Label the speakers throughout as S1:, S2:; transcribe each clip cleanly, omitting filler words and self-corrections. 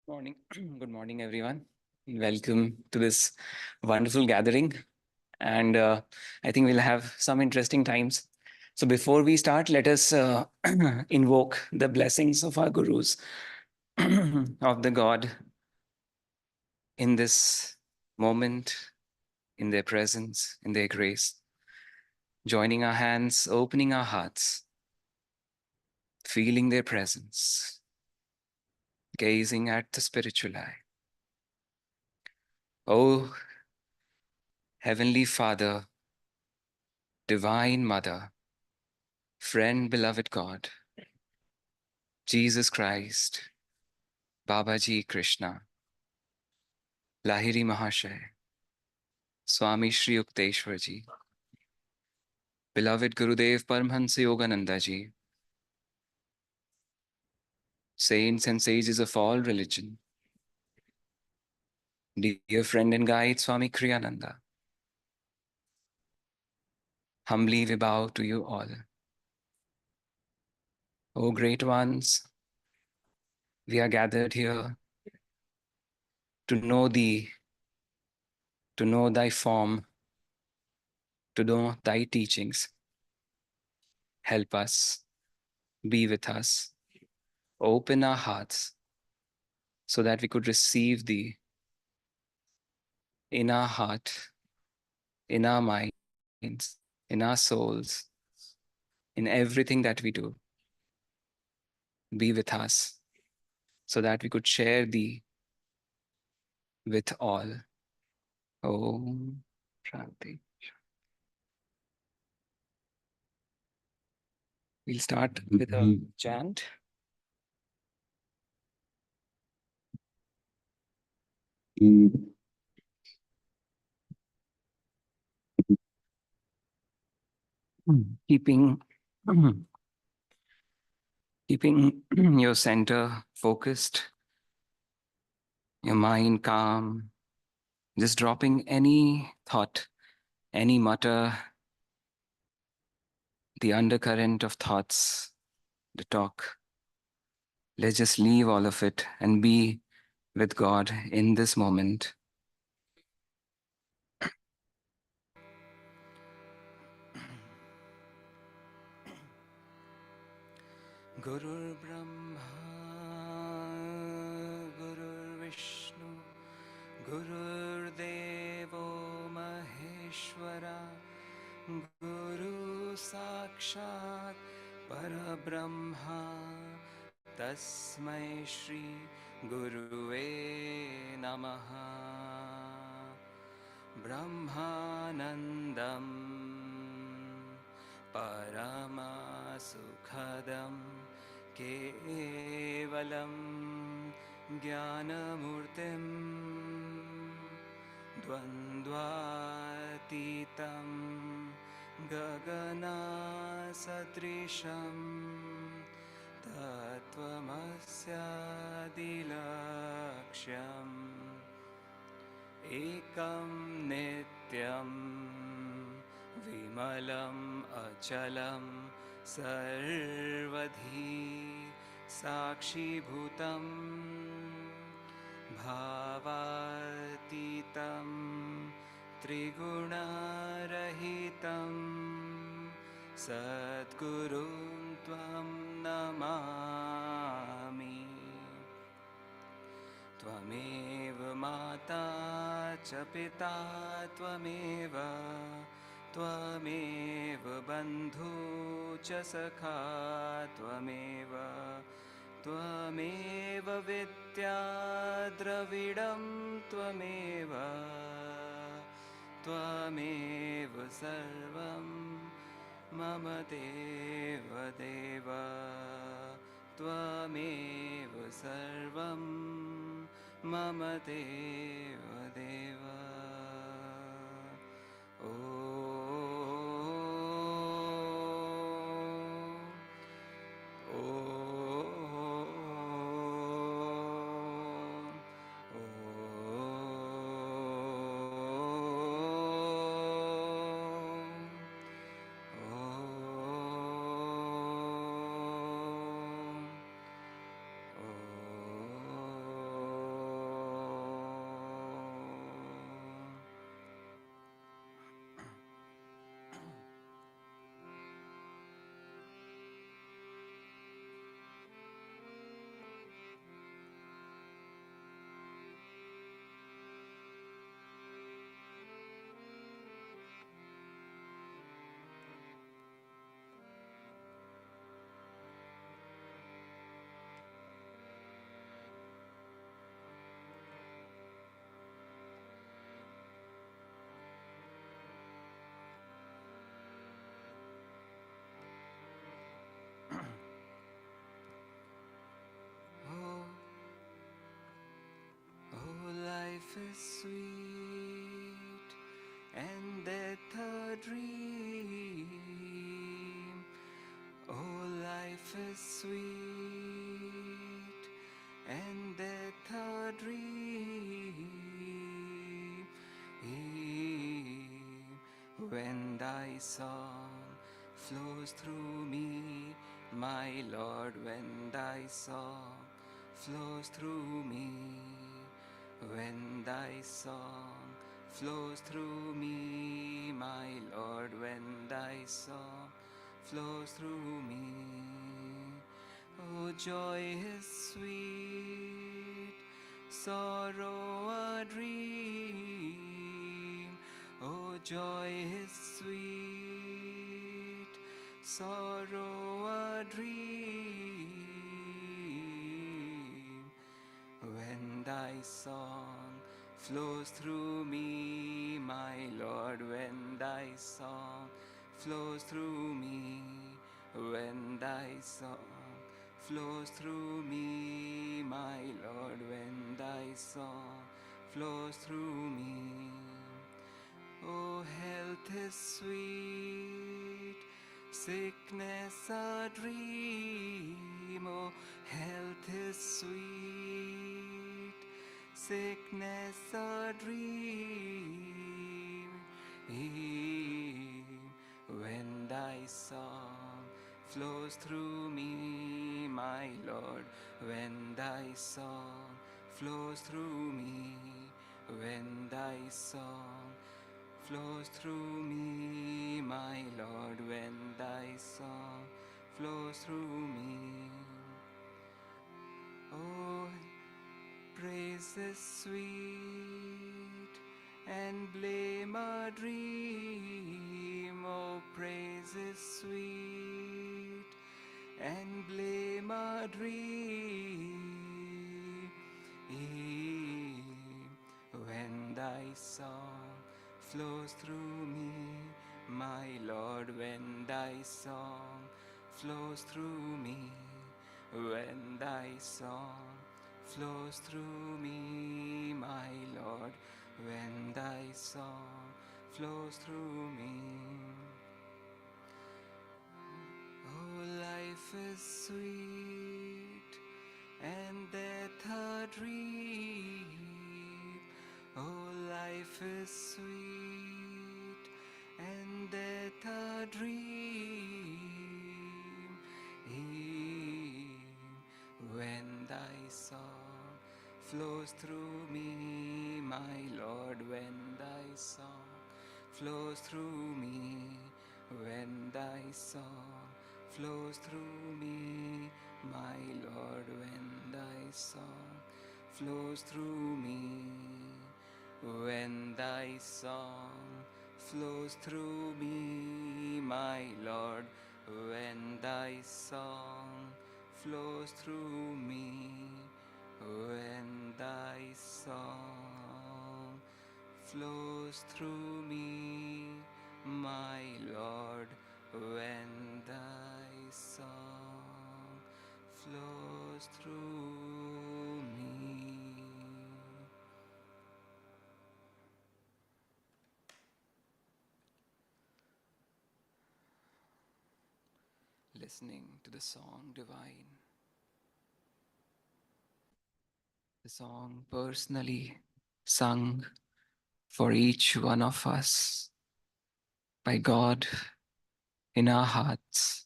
S1: Morning. Good morning, everyone. Welcome to this wonderful gathering. And I think we'll have some interesting times. So, before we start, let us invoke the blessings of our gurus, of the God in this moment, in their presence, in their grace, joining our hands, opening our hearts, feeling their presence, gazing at the spiritual eye. Oh, Heavenly Father, Divine Mother, Friend, beloved God, Jesus Christ, Babaji Krishna, Lahiri Mahashay, Swami Shri Yukteswar Ji, beloved Gurudev Paramhansa Yogananda Ji, saints and sages of all religion, dear friend and guide Swami Kriyananda, humbly we bow to you all. O great ones, we are gathered here to know thee, to know thy form, to know thy teachings. Help us, be with us, open our hearts so that we could receive thee in our heart, in our minds, in our souls, in everything that we do. Be with us so that we could share thee with all. Om Shanti. We'll start with a chant. Keeping keeping your center focused, your mind calm, just dropping any thought, any mutter, the undercurrent of thoughts, the talk. Let's just leave all of it and be with God in this moment. Gurur Brahma, Gurur Vishnu, Gurur Devo Maheshwara, Guru Sakshat Parabrahma, Tasmai Shri Guruve Namaha. Brahmanandam Paramasukhadam Kevalam Jnanamurtim Dvandvatitam Gaganasatrisham Tattvamasyadilaksham Ekam Nityam Vimalam Achalam Sarvadhi Sakshi Bhutam Bhavatitam Triguna-rahitam Sadgurum Tvam Namami. Tvameva Mata cha Pita Tvameva Tvameva Bandhu cha Sakha Tvameva Tvameva Vidya Dravidam Tvameva Tvameva Sarvam Mama Deva Deva Tvameva Sarvam Mama Deva Deva. is sweet and death a dream. Oh, life is sweet and death a dream. When thy song flows through me, my Lord, when thy song flows through me, when thy song flows through me, my Lord, when thy song flows through me. Oh, joy is sweet, sorrow a dream. Oh, joy is sweet, sorrow a dream. When thy song flows through me, my Lord, when thy song flows through me, when thy song flows through me, my Lord, when thy song flows through me. Oh, health is sweet, sickness a dream. Oh, health is sweet, sickness a dream. When thy song flows through me, my Lord, when thy song flows through me, when thy song flows through me, my Lord, when thy song flows through me. Oh, praise is sweet and blame a dream. Oh, praise is sweet and blame a dream. When thy song flows through me, my Lord, when thy song flows through me, when thy song flows through me, my Lord, when thy song flows through me. Oh, life is sweet and death a dream. Oh, life is sweet and death a dream. When thy song flows through me, my Lord, when thy song flows through me, when thy song flows through me, my Lord, when thy song flows through me, when thy song flows through me, my Lord, when thy song flows through me, when thy song flows through me, my Lord, when thy song flows through me. Listening to the song divine, the song personally sung for each one of us by God in our hearts.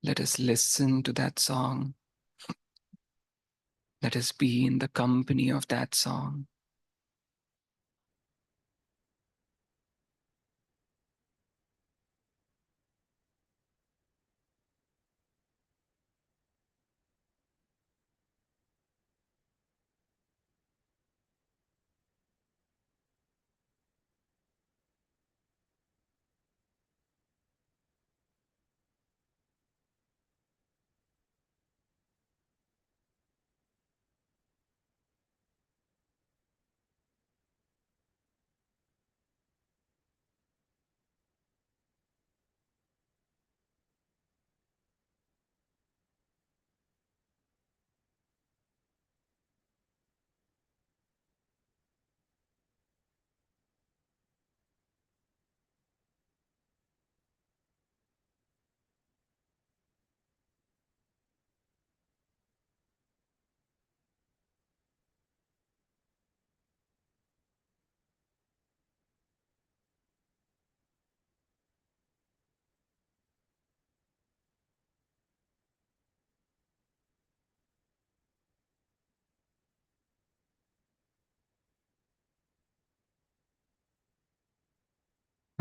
S1: Let us listen to that song. Let us be in the company of that song.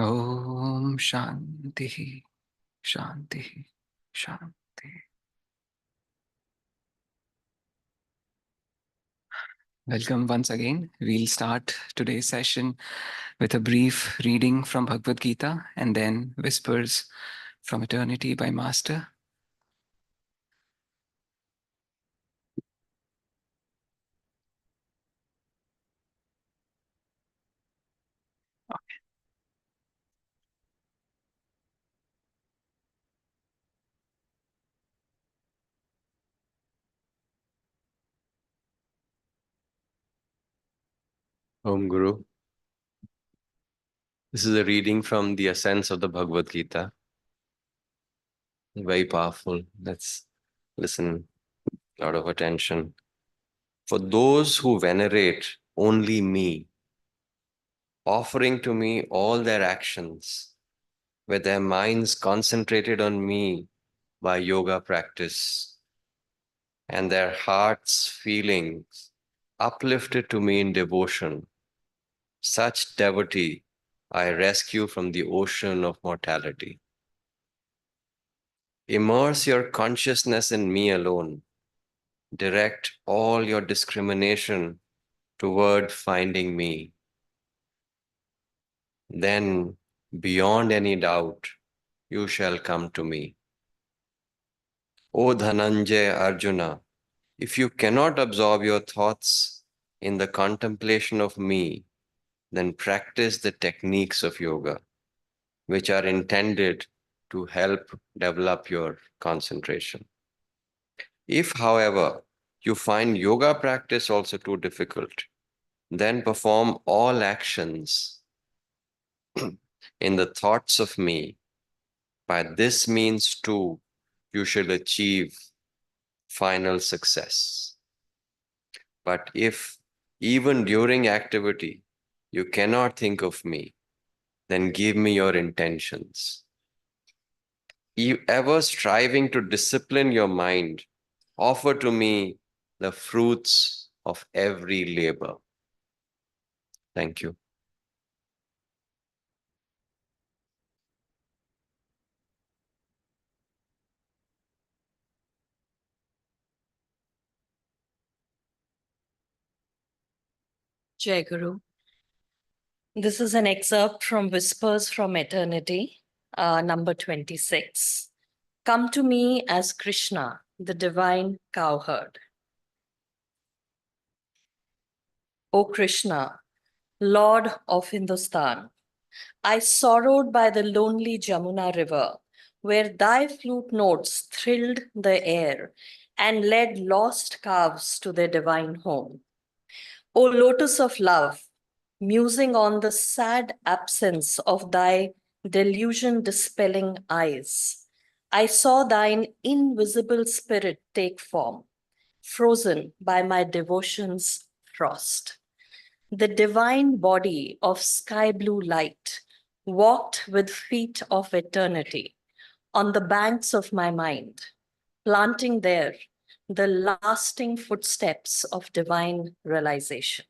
S1: Om Shanti, Shanti, Shanti. Welcome once again. We'll start today's session with a brief reading from Bhagavad Gita and then Whispers from Eternity by Master.
S2: Om Guru. This is a reading from the Essence of the Bhagavad Gita. Very powerful. Let's listen. A lot of attention. For those who venerate only me, offering to me all their actions, with their minds concentrated on me by yoga practice, and their hearts' feelings uplifted to me in devotion, such devotee I rescue from the ocean of mortality. Immerse your consciousness in me alone. Direct all your discrimination toward finding me. Then, beyond any doubt, you shall come to me. O Dhananjaya Arjuna, if you cannot absorb your thoughts in the contemplation of me, then practice the techniques of yoga, which are intended to help develop your concentration. If, however, you find yoga practice also too difficult, then perform all actions in the thoughts of me. By this means too, you shall achieve final success. But if even during activity you cannot think of me, then give me your intentions. Ever striving to discipline your mind, offer to me the fruits of every labor. Thank you.
S3: Jai Guru. This is an excerpt from Whispers from Eternity, number 26. Come to me as Krishna, the divine cowherd. O Krishna, Lord of Hindustan, I sorrowed by the lonely Jamuna river, where thy flute notes thrilled the air and led lost calves to their divine home. O lotus of love, musing on the sad absence of thy delusion-dispelling eyes, I saw thine invisible spirit take form, frozen by my devotion's frost. The divine body of sky-blue light walked with feet of eternity on the banks of my mind, planting there the lasting footsteps of divine realization.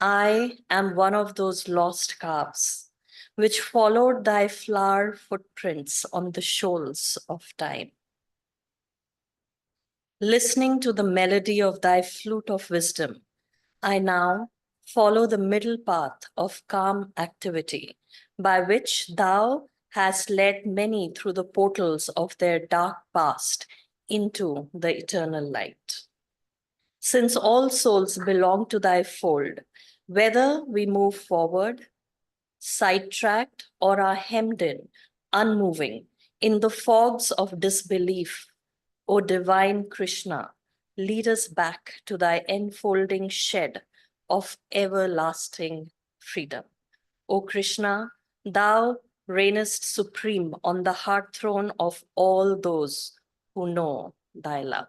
S3: I am one of those lost calves which followed thy flower footprints on the shoals of time. Listening to the melody of thy flute of wisdom, I now follow the middle path of calm activity by which thou hast led many through the portals of their dark past into the eternal light. Since all souls belong to thy fold, whether we move forward, sidetracked, or are hemmed in, unmoving, in the fogs of disbelief, O divine Krishna, lead us back to thy enfolding shed of everlasting freedom. O Krishna, thou reignest supreme on the heart throne of all those who know thy love.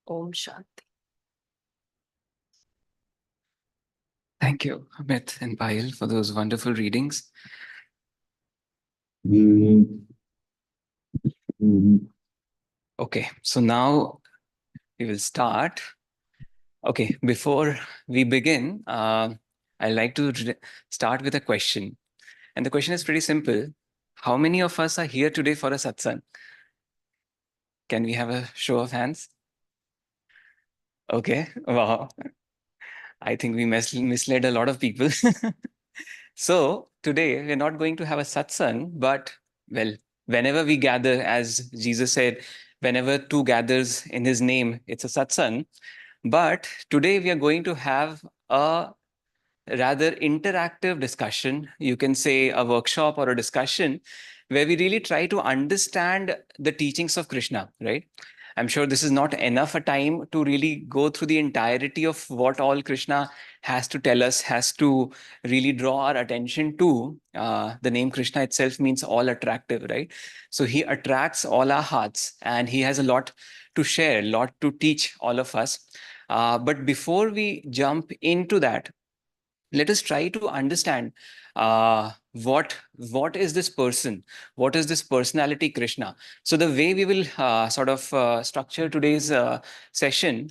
S3: Om Shanti.
S1: Thank you, Amit and Payal, for those wonderful readings. Okay, so now we will start. Okay, before we begin, I like to start with a question. And the question is pretty simple. How many of us are here today for a satsang? Can we have a show of hands? Okay, wow. I think we misled a lot of people. So today we're not going to have a satsang, but well, whenever we gather, as Jesus said, whenever two gathers in his name, it's a satsang. But today we are going to have a rather interactive discussion. You can say a workshop or a discussion where we really try to understand the teachings of Krishna, right? I'm sure this is not enough a time to really go through the entirety of what all Krishna has to tell us, has to really draw our attention to. The name Krishna itself means all attractive, right? So he attracts all our hearts and he has a lot to share, a lot to teach all of us. But before we jump into that, let us try to understand what is this person, what is this personality Krishna. So the way we will structure today's session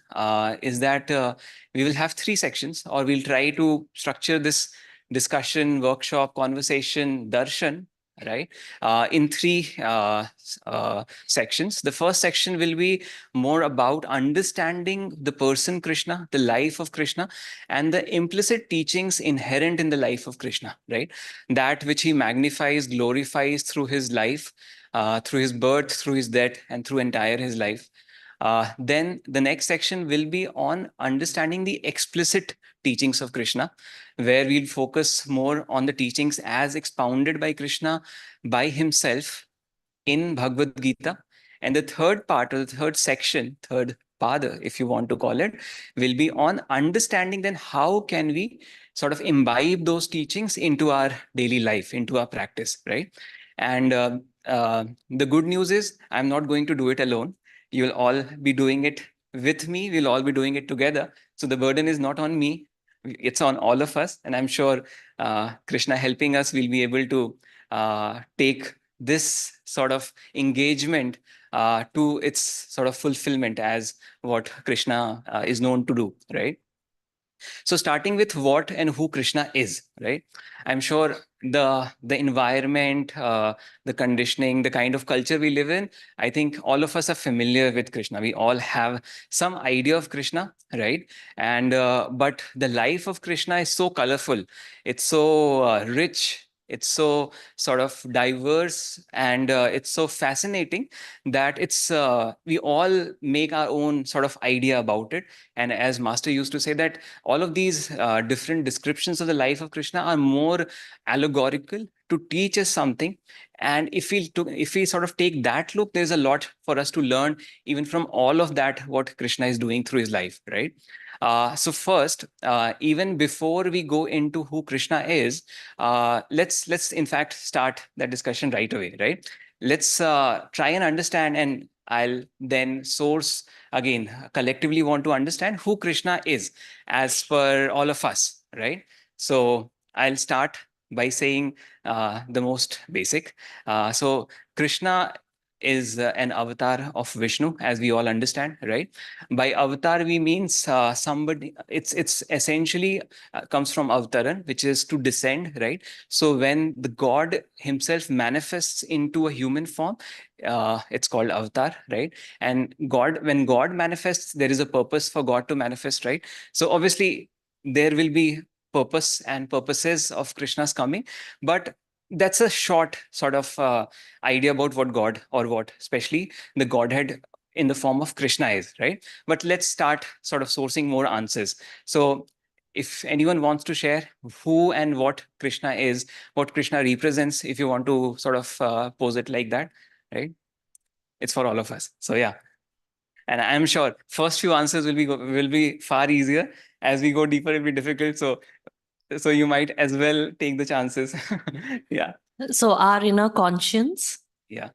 S1: is that we will have three sections, or we'll try to structure this discussion, workshop, conversation, darshan, right, in three sections. The first section will be more about understanding the person Krishna, the life of Krishna, and the implicit teachings inherent in the life of Krishna, right? That which he magnifies, glorifies through his life, through his birth, through his death, and through entire his life. Then the next section will be on understanding the explicit teachings of Krishna, where we'll focus more on the teachings as expounded by Krishna by himself in Bhagavad Gita. And the third part, or the third section, third pada, if you want to call it, will be on understanding then how can we sort of imbibe those teachings into our daily life, into our practice, right? And the good news is I'm not going to do it alone. You'll all be doing it with me. We'll all be doing it together. So the burden is not on me. It's on all of us. And I'm sure Krishna helping us, we'll be able to take this sort of engagement to its sort of fulfillment as what Krishna is known to do, right? So starting with what and who Krishna is, right? I'm sure the environment, the conditioning, the kind of culture we live in, I think all of us are familiar with Krishna. We all have some idea of Krishna, right? And but the life of Krishna is so colorful. It's so rich. It's so sort of diverse, and it's so fascinating that it's we all make our own sort of idea about it. And as Master used to say that all of these different descriptions of the life of Krishna are more allegorical to teach us something. And if we sort of take that look, there's a lot for us to learn even from all of that, what Krishna is doing through his life, right? So first, even before we go into who Krishna is, let's in fact start that discussion right away, right? Let's try and understand, and I'll then source again, collectively want to understand who Krishna is as per all of us, right? So I'll start by saying the most basic. So Krishna is an avatar of Vishnu, as we all understand, right? By avatar, we means somebody. It's essentially comes from avtaran, which is to descend, right? So when the God himself manifests into a human form, it's called avatar, right? And God, when God manifests, there is a purpose for God to manifest, right? So obviously there will be purpose and purposes of Krishna's coming, but that's a short sort of idea about what God, or what especially the Godhead in the form of Krishna is, right? But let's start sort of sourcing more answers. So if anyone wants to share who and what Krishna is, what Krishna represents, if you want to sort of pose it like that, right? It's for all of us. So yeah, and I'm sure first few answers will be far easier. As we go deeper, it'll be difficult. So you might as well take the chances. Yeah.
S3: So, our inner conscience.
S1: Yeah.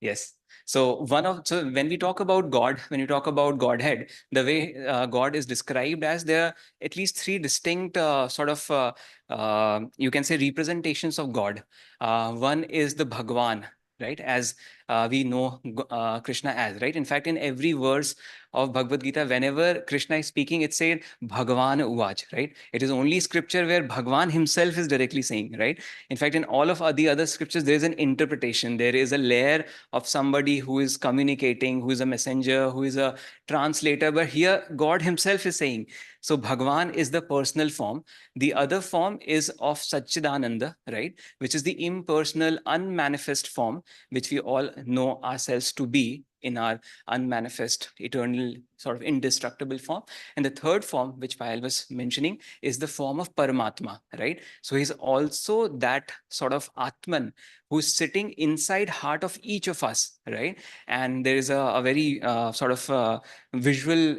S1: Yes. So when we talk about God, when you talk about Godhead, the way God is described, as there are at least three distinct you can say representations of God. One is the Bhagwan, right? As we know Krishna as, right? In fact, in every verse of Bhagavad Gita, whenever Krishna is speaking, it said Bhagavan Uvach, right? It is only scripture where Bhagavan himself is directly saying, right? In fact, in all of the other scriptures, there is an interpretation. There is a layer of somebody who is communicating, who is a messenger, who is a translator. But here, God himself is saying. So Bhagavan is the personal form. The other form is of Satchidananda, right? Which is the impersonal, unmanifest form, which we all know ourselves to be in our unmanifest, eternal, sort of indestructible form. And the third form, which Payal was mentioning, is the form of Paramatma, right? So he's also that sort of Atman who's sitting inside heart of each of us, right? And there is a very sort of visual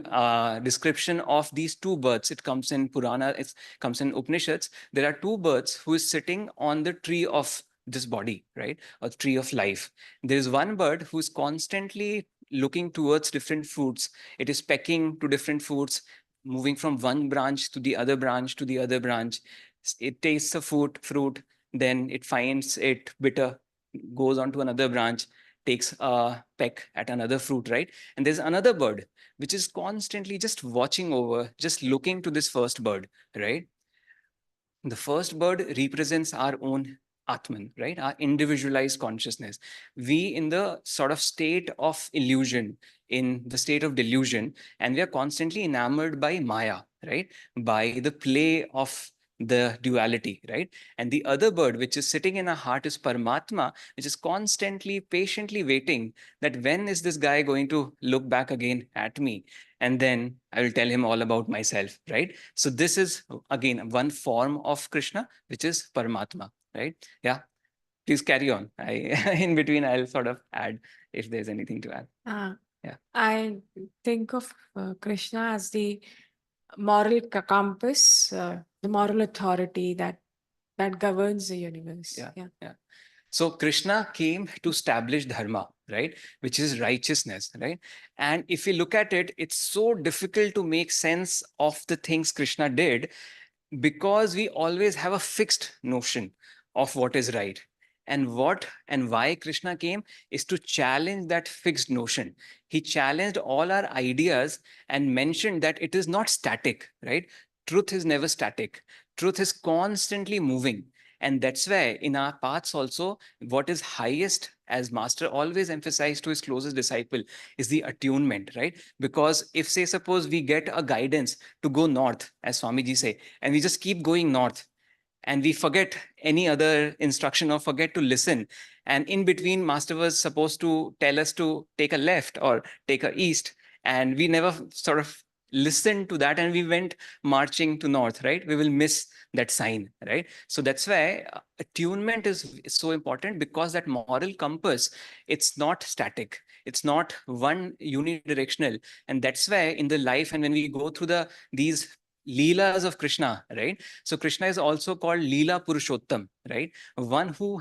S1: description of these two birds. It comes in Purana, it comes in Upanishads. There are two birds who is sitting on the tree of this body, right? Or tree of life. There is one bird who's constantly looking towards different fruits. It is pecking to different fruits, moving from one branch to the other branch to the other branch. It tastes a fruit, then it finds it bitter, goes on to another branch, takes a peck at another fruit, right? And there's another bird which is constantly just watching over, just looking to this first bird, right? The first bird represents our own Atman, right? Our individualized consciousness. We, in the sort of state of illusion, in the state of delusion, and we are constantly enamored by Maya, right? By the play of the duality, right? And the other bird, which is sitting in our heart, is Paramatma, which is constantly, patiently waiting that when is this guy going to look back again at me? And then I will tell him all about myself, right? So this is, again, one form of Krishna, which is Paramatma, right? Yeah, please carry on. In between, I'll sort of add if there's anything to add. Yeah.
S4: I think of Krishna as the moral compass, the moral authority that governs the universe.
S1: Yeah. So Krishna came to establish dharma, right? Which is righteousness, right? And if we look at it, it's so difficult to make sense of the things Krishna did because we always have a fixed notion of what is right. And what and why Krishna came is to challenge that fixed notion. He challenged all our ideas and mentioned that it is not static, right? Truth is never static. Truth is constantly moving. And that's why in our paths also, what is highest, as Master always emphasized to his closest disciple, is the attunement, right? Because if, say, suppose we get a guidance to go north, as Swamiji say, and we just keep going north, and we forget any other instruction or forget to listen. And in between, Master was supposed to tell us to take a left or take a east. And we never sort of listened to that and we went marching to north, right? We will miss that sign, right? So that's why attunement is so important because that moral compass, it's not static. It's not one unidirectional. And that's why in the life and when we go through these Leelas of Krishna, right? So Krishna is also called Leela Purushottam, right? One who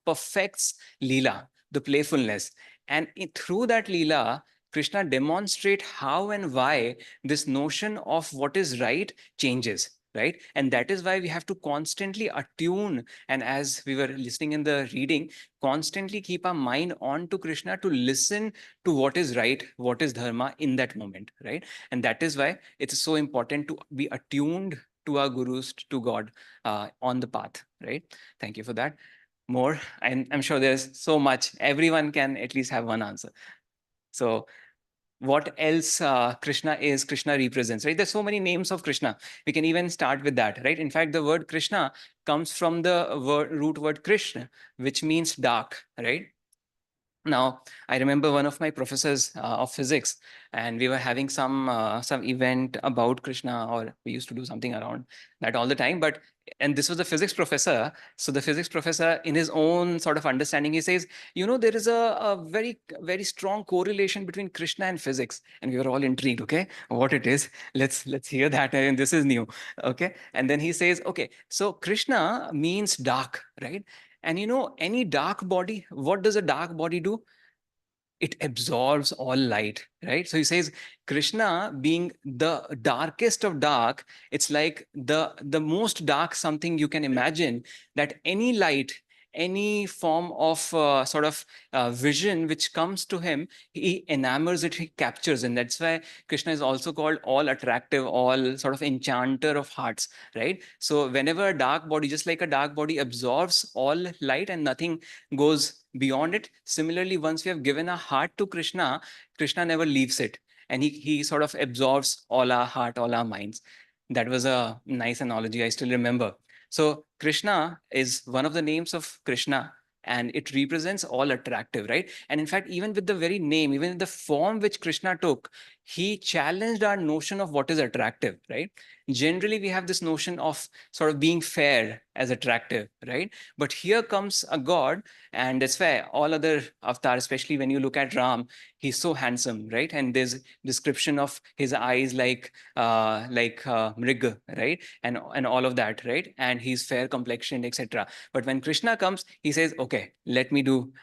S1: perfects Leela, the playfulness. And through that Leela, Krishna demonstrates how and why this notion of what is right changes, right? And that is why we have to constantly attune. And as we were listening in the reading, constantly keep our mind on to Krishna to listen to what is right, what is dharma in that moment, right? And that is why it's so important to be attuned to our gurus, to God on the path, right? Thank you for that. More, and I'm sure there's so much. Everyone can at least have one answer. So what else Krishna represents, right? There's so many names of Krishna. We can even start with that, right? In fact, the word Krishna comes from the root word Krishna, which means dark, right? Now, I remember one of my professors of physics, and we were having some event about Krishna, or we used to do something around that all the time. And this was a physics professor. So the physics professor, in his own sort of understanding, he says, there is a very, very strong correlation between Krishna and physics. And we were all intrigued. Okay, what it is? Let's hear that. And this is new. Okay, and then he says, okay, so Krishna means dark, right? And any dark body, what does a dark body do? It absorbs all light, right? So he says, Krishna being the darkest of dark, it's like the most dark something you can imagine, that any light, any form of sort of vision which comes to him, he enamors it, he captures. And that's why Krishna is also called all attractive, all sort of enchanter of hearts, right? So whenever a dark body, just like a dark body absorbs all light and nothing goes beyond it, similarly, once we have given a heart to Krishna, Krishna never leaves it. And he sort of absorbs all our heart, all our minds. That was a nice analogy. I still remember. So Krishna is one of the names of Krishna, and it represents all attractive, right? And in fact, even with the very name, even in the form which Krishna took, he challenged our notion of what is attractive, right? Generally, we have this notion of sort of being fair as attractive, right? But here comes a god, and that's why all other avatars, especially when you look at Ram, he's so handsome, right? And there's description of his eyes like mrig, right? And all of that, right? And he's fair complexioned, etc. But when Krishna comes, he says, okay, let me do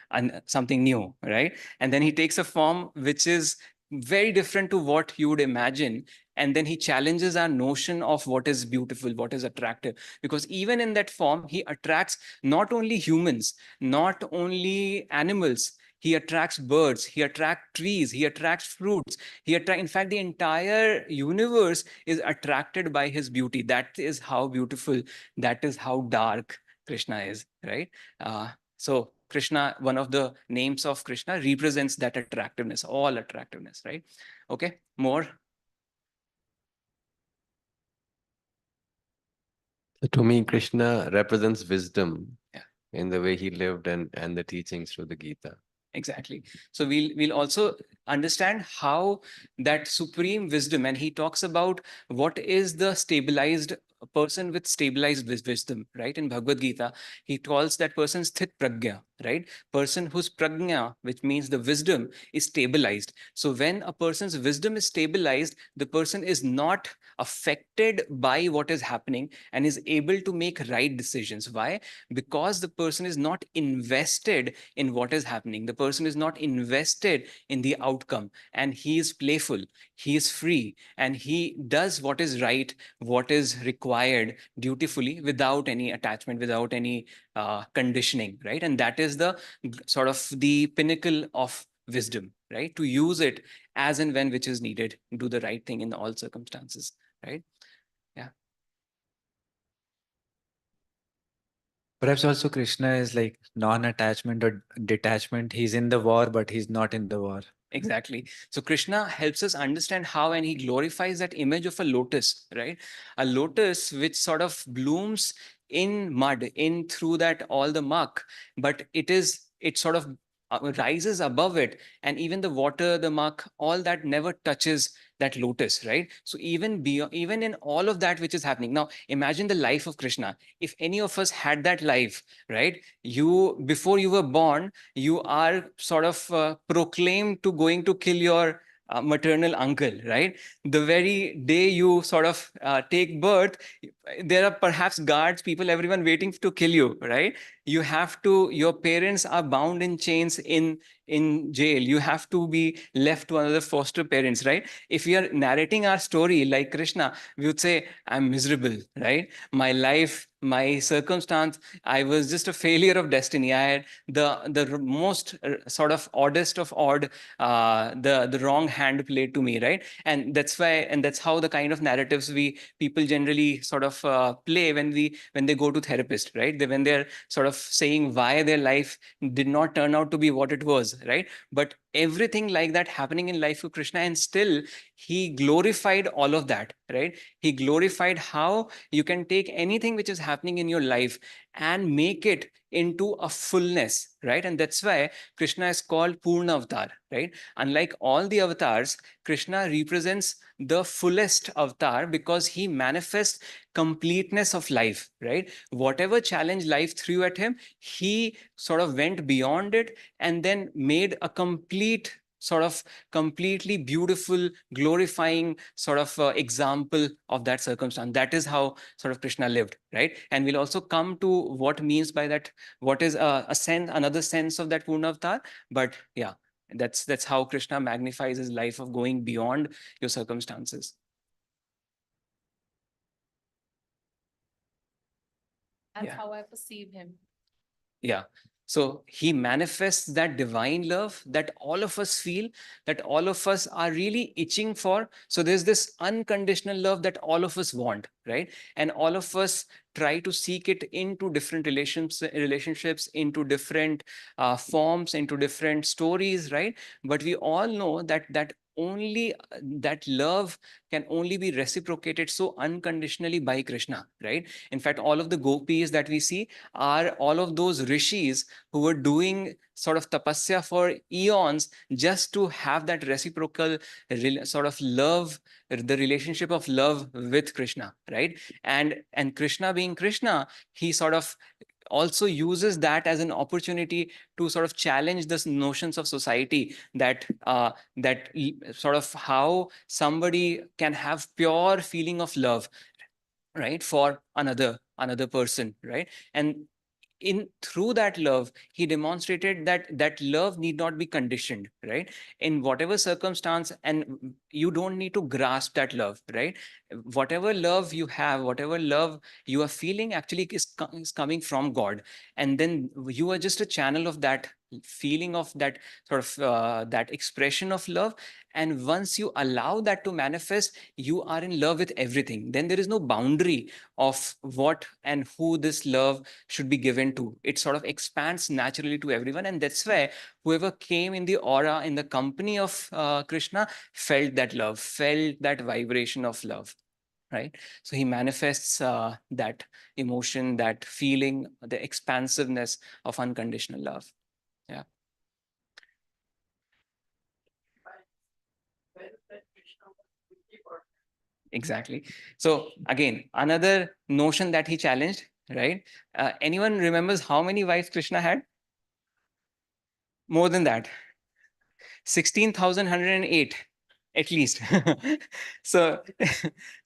S1: something new, right? And then he takes a form which is very different to what you would imagine. And then he challenges our notion of what is beautiful, what is attractive. Because even in that form, he attracts not only humans, not only animals, he attracts birds, he attracts trees, he attracts fruits. In fact, the entire universe is attracted by his beauty. That is how beautiful, that is how dark Krishna is, right? So Krishna, one of the names of Krishna, represents that attractiveness, all attractiveness, right? Okay, more.
S2: To me, Krishna represents wisdom,
S1: Yeah,
S2: in the way he lived and the teachings through the Gita.
S1: exactly. So we'll also understand how that supreme wisdom, and he talks about what is the stabilized person with stabilized wisdom, right? In Bhagavad Gita, he calls that person sthit pragya, right? Person whose pragya, which means the wisdom, is stabilized. So when a person's wisdom is stabilized, the person is not affected by what is happening and is able to make right decisions. Why? Because the person is not invested in what is happening. The person is not invested in the outcome, and he is playful, he is free, and he does what is right, what is required dutifully, without any attachment, without any conditioning, right? And that is the sort of the pinnacle of wisdom, right? To use it as and when which is needed, do the right thing in all circumstances, right? Yeah.
S5: Perhaps also Krishna is like non-attachment or detachment. He's in the war, but he's not in the war.
S1: Exactly. So Krishna helps us understand how, and he glorifies that image of a lotus, right? A lotus which sort of blooms in mud, in through that all the muck, but it sort of rises above it, and even the water, the muck, all that never touches that lotus, right? So even in all of that which is happening now, imagine the life of Krishna. If any of us had that life, right? You, before you were born, you are sort of proclaimed to going to kill your maternal uncle, right? The very day you sort of take birth, there are perhaps guards, people, everyone waiting to kill you, right? You have to, your parents are bound in chains in jail. You have to be left to another foster parents, right? If we are narrating our story like Krishna, we would say, I'm miserable, right? My life, my circumstance, I was just a failure of destiny. I had the most sort of oddest of odd, the wrong hand played to me, right? And that's why, and that's how the kind of narratives people generally sort of play when they go to therapist, right? When they're sort of saying why their life did not turn out to be what it was, right? But everything like that happening in life of Krishna, and still he glorified all of that, right? He glorified how you can take anything which is happening in your life and make it into a fullness, right? And that's why Krishna is called Purna Avatar, right? Unlike all the avatars, Krishna represents the fullest avatar because he manifests completeness of life, right? Whatever challenge life threw at him, he sort of went beyond it and then made a complete sort of completely beautiful, glorifying sort of example of that circumstance. That is how sort of Krishna lived, right? And we'll also come to what means by that, what is a sense, another sense of that Purna Avatar. But yeah, that's how Krishna magnifies his life of going beyond your circumstances.
S6: That's
S1: Yeah.
S6: how I perceive him.
S1: Yeah. So he manifests that divine love that all of us feel, that all of us are really itching for. So there's this unconditional love that all of us want, right? And all of us try to seek it into different relationships, into different forms, into different stories, right? But we all know that only that love can only be reciprocated so unconditionally by Krishna, right? In fact, all of the gopis that we see are all of those rishis who were doing sort of tapasya for eons just to have that reciprocal sort of love, the relationship of love with Krishna, right? And Krishna being Krishna, he sort of also uses that as an opportunity to sort of challenge this notions of society that sort of how somebody can have pure feeling of love, right, for another person, right? And in through that love he demonstrated that love need not be conditioned, right, in whatever circumstance, and you don't need to grasp that love, right? Whatever love you have, whatever love you are feeling actually is coming from God, and then you are just a channel of that feeling, of that sort of that expression of love. And once you allow that to manifest, you are in love with everything. Then there is no boundary of what and who this love should be given to. It sort of expands naturally to everyone. And that's why whoever came in the aura, in the company of Krishna, felt that love, felt that vibration of love, right? So he manifests that emotion, that feeling, the expansiveness of unconditional love. Yeah. Exactly. So again, another notion that he challenged, right? Anyone remembers how many wives Krishna had? More than that. 16,108 at least. So,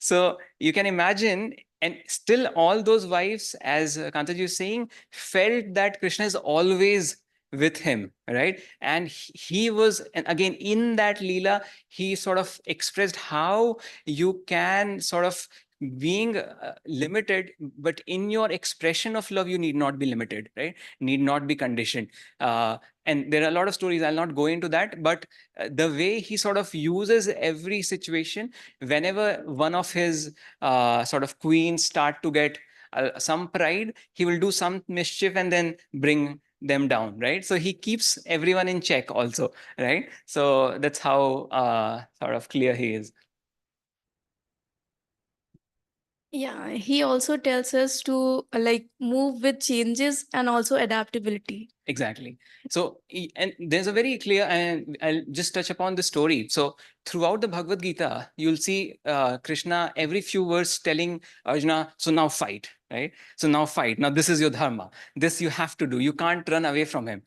S1: so you can imagine, and still all those wives, as Kantaji is saying, felt that Krishna is always with him, right? And he was, and again, in that Leela, he sort of expressed how you can sort of being limited, but in your expression of love, you need not be limited, right? Need not be conditioned. And there are a lot of stories, I'll not go into that, but the way he sort of uses every situation, whenever one of his sort of queens start to get some pride, he will do some mischief and then bring them down, right? So he keeps everyone in check also, right? So that's how sort of clear he is.
S6: Yeah, he also tells us to like move with changes and also adaptability.
S1: Exactly. So, and there's a very clear, and I'll just touch upon the story. So, throughout the Bhagavad Gita, you'll see Krishna every few words telling Arjuna, so now fight, right? So now fight. Now this is your dharma. This you have to do. You can't run away from him.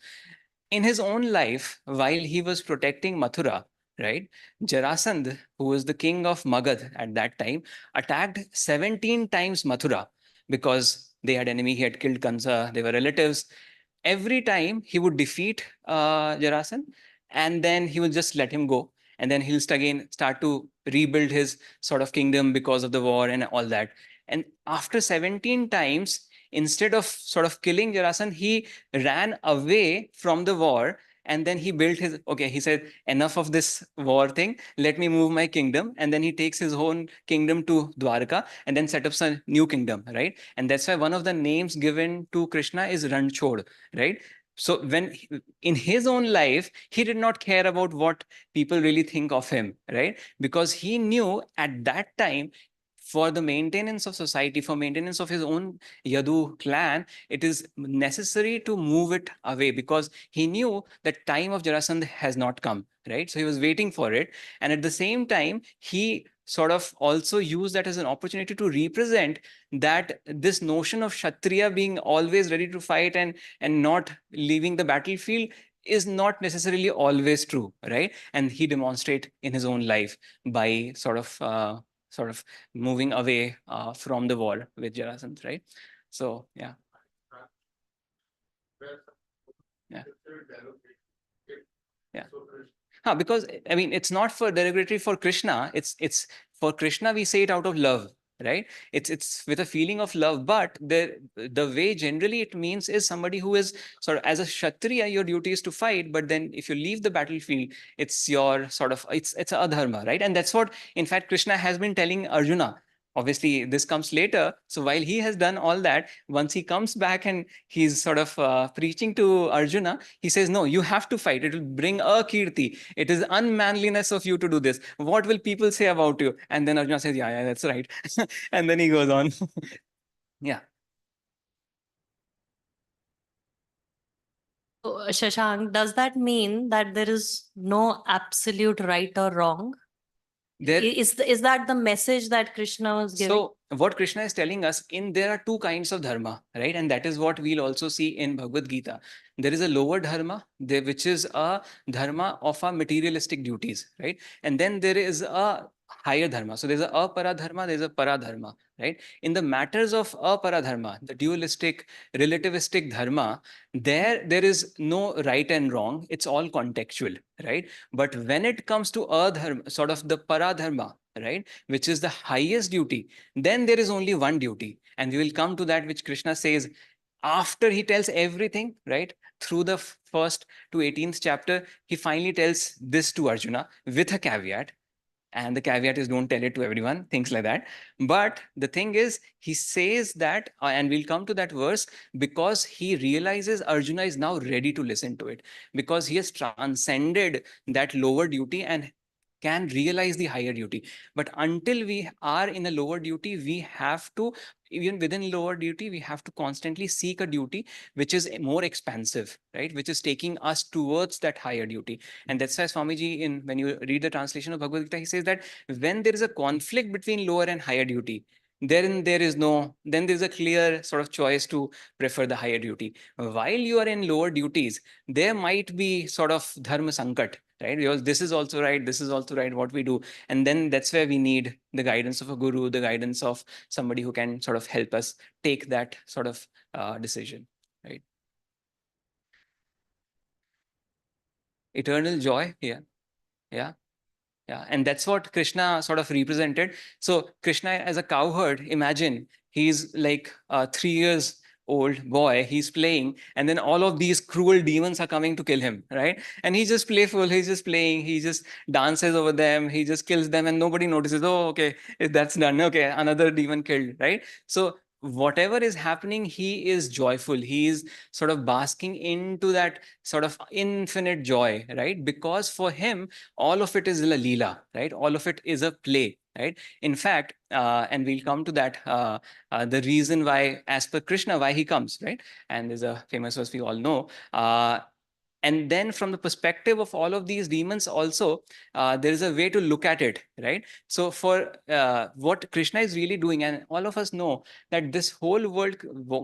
S1: In his own life, while he was protecting Mathura, right, Jarasandh, who was the king of Magad at that time, attacked 17 times Mathura because they had enemy. He had killed Kansa. They were relatives. Every time he would defeat Jarasandh, and then he would just let him go. And then he'll again start to rebuild his sort of kingdom because of the war and all that. And after 17 times, instead of sort of killing Jarasandh, he ran away from the war, and then he built his, okay, he said, enough of this war thing, let me move my kingdom. And then he takes his own kingdom to Dwarka and then set up a new kingdom, right? And that's why one of the names given to Krishna is Ranchod, right? So when in his own life, he did not care about what people really think of him, right? Because he knew at that time, for the maintenance of society, for maintenance of his own Yadu clan, it is necessary to move it away, because he knew that time of Jarasandh has not come, right? So he was waiting for it. And at the same time, he sort of also used that as an opportunity to represent that this notion of Kshatriya being always ready to fight and not leaving the battlefield is not necessarily always true, right? And he demonstrate in his own life by sort of moving away from the war with Jarasandh, right? So yeah. Yeah. Yeah. Because I mean, it's not for derogatory for Krishna. It's for Krishna. We say it out of love, right? It's with a feeling of love, but the way generally it means is somebody who is sort of, as a Kshatriya, your duty is to fight, but then if you leave the battlefield, it's your sort of, it's adharma, right? And that's what, in fact, Krishna has been telling Arjuna. Obviously, this comes later. So while he has done all that, once he comes back and he's sort of preaching to Arjuna, he says, no, you have to fight. It will bring a kirti. It is unmanliness of you to do this. What will people say about you? And then Arjuna says, yeah, that's right. And then he goes on. Yeah.
S3: So, Shashank, does that mean that there is no absolute right or wrong?
S1: There,
S3: Is that the message that Krishna was giving?
S1: so what Krishna is telling us, in there are two kinds of dharma, right? And that is what we'll also see in Bhagavad Gita. There is a lower dharma, which is a dharma of our materialistic duties, right? And then there is a higher dharma. So there's a apara dharma, there's a para dharma, right? In the matters of apara dharma, the dualistic, relativistic dharma, there is no right and wrong. It's all contextual, right? But when it comes to a dharma, sort of the para dharma, right, which is the highest duty, then there is only one duty. And we will come to that, which Krishna says after he tells everything, right? Through the first to 18th chapter, he finally tells this to Arjuna with a caveat. And the caveat is don't tell it to everyone, things like that. But the thing is, he says that, and we'll come to that verse, because he realizes Arjuna is now ready to listen to it, because he has transcended that lower duty and can realize the higher duty. But until we are in a lower duty, we have to, even within lower duty, we have to constantly seek a duty which is more expansive, right? Which is taking us towards that higher duty. And that's why Swamiji, when you read the translation of Bhagavad Gita, he says that when there is a conflict between lower and higher duty, then there's a clear sort of choice to prefer the higher duty. While you are in lower duties, there might be sort of dharma sankat, right? Because this is also right, this is also right, what we do. And then that's where we need the guidance of a guru, the guidance of somebody who can sort of help us take that sort of decision, right? Eternal joy, yeah, yeah. Yeah, and that's what Krishna sort of represented. So Krishna as a cowherd, imagine he's like a 3 years old boy, he's playing, and then all of these cruel demons are coming to kill him, right? And he's just playful, he's just playing, he just dances over them, he just kills them, and nobody notices. Oh, okay, that's done. Okay, another demon killed, right? So whatever is happening, he is joyful. He is sort of basking into that sort of infinite joy, right? Because for him, all of it is a leela, right? All of it is a play, right? In fact, and we'll come to that, the reason why, as per Krishna, why he comes, right? And there's a famous verse we all know. And then from the perspective of all of these demons also, there is a way to look at it, right? So for what Krishna is really doing, and all of us know that this whole world,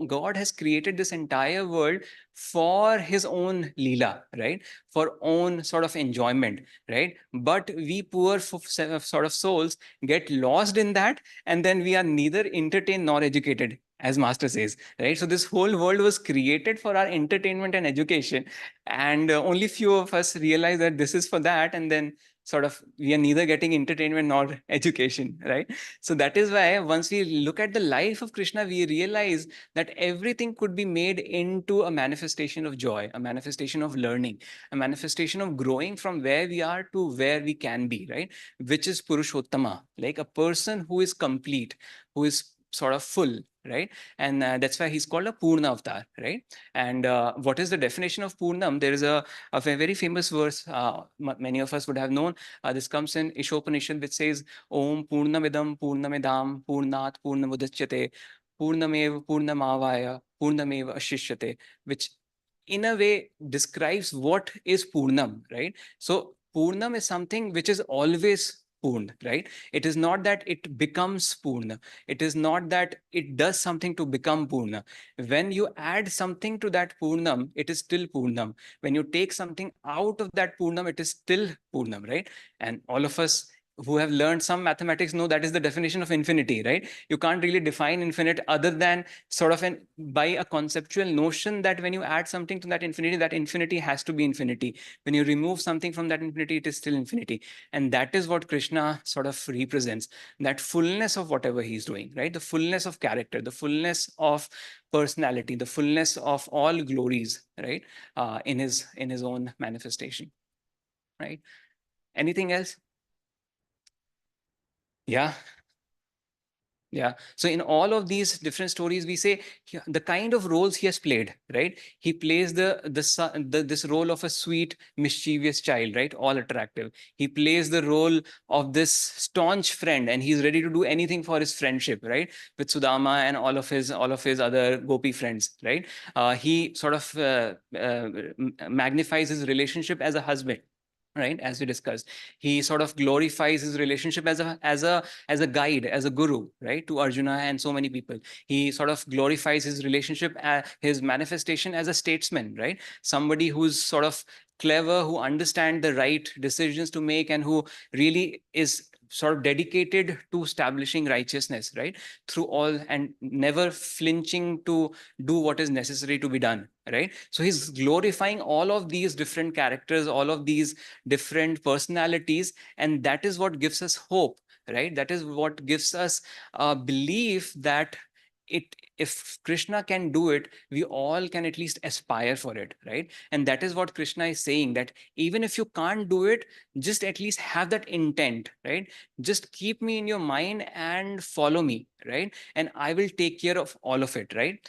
S1: God has created this entire world for his own leela, right? For own sort of enjoyment, right? But we poor sort of souls get lost in that, and then we are neither entertained nor educated, as Master says, right? So this whole world was created for our entertainment and education, and only few of us realize that this is for that, and then sort of we are neither getting entertainment nor education, right? So that is why once we look at the life of Krishna, we realize that everything could be made into a manifestation of joy, a manifestation of learning, a manifestation of growing from where we are to where we can be, right? Which is Purushottama, like a person who is complete, who is sort of full, right? And that's why he's called a Purna avatar, right? And what is the definition of Purnam? There is a very famous verse many of us would have known. This comes in Ishopanishad, which says, Om Purnamidam Purnamidam Purnat Purnamudachyate Purnamev Purnamavaya Purnamev Ashishyate, which in a way describes what is Purnam, right? So Purnam is something which is always Purna, right? It is not that it becomes Purna. It is not that it does something to become Purna. When you add something to that Purnam, it is still Purnam. When you take something out of that Purnam, it is still Purnam, right? And all of us who have learned some mathematics know that is the definition of infinity, right? You can't really define infinite other than sort of by a conceptual notion that when you add something to that infinity has to be infinity. When you remove something from that infinity, it is still infinity. And that is what Krishna sort of represents, that fullness of whatever he's doing, right? The fullness of character, the fullness of personality, the fullness of all glories, right? In his own manifestation, right? Anything else? Yeah. Yeah. So in all of these different stories, we say the kind of roles he has played, right? He plays this role of a sweet, mischievous child, right? All attractive. He plays the role of this staunch friend, and he's ready to do anything for his friendship, right? With Sudama and all of his other gopi friends, right? He sort of magnifies his relationship as a husband, right? As we discussed, he sort of glorifies his relationship as a guide, as a guru, right, to Arjuna and so many people. He sort of glorifies his relationship, his manifestation as a statesman, right? Somebody who's sort of clever, who understands the right decisions to make, and who really is sort of dedicated to establishing righteousness, right, through all, and never flinching to do what is necessary to be done, right? So he's glorifying all of these different characters, all of these different personalities, and that is what gives us hope, right? That is what gives us a belief that if Krishna can do it, we all can at least aspire for it, right? And that is what Krishna is saying, that even if you can't do it, just at least have that intent, right? Just keep me in your mind and follow me, right? And I will take care of all of it, right?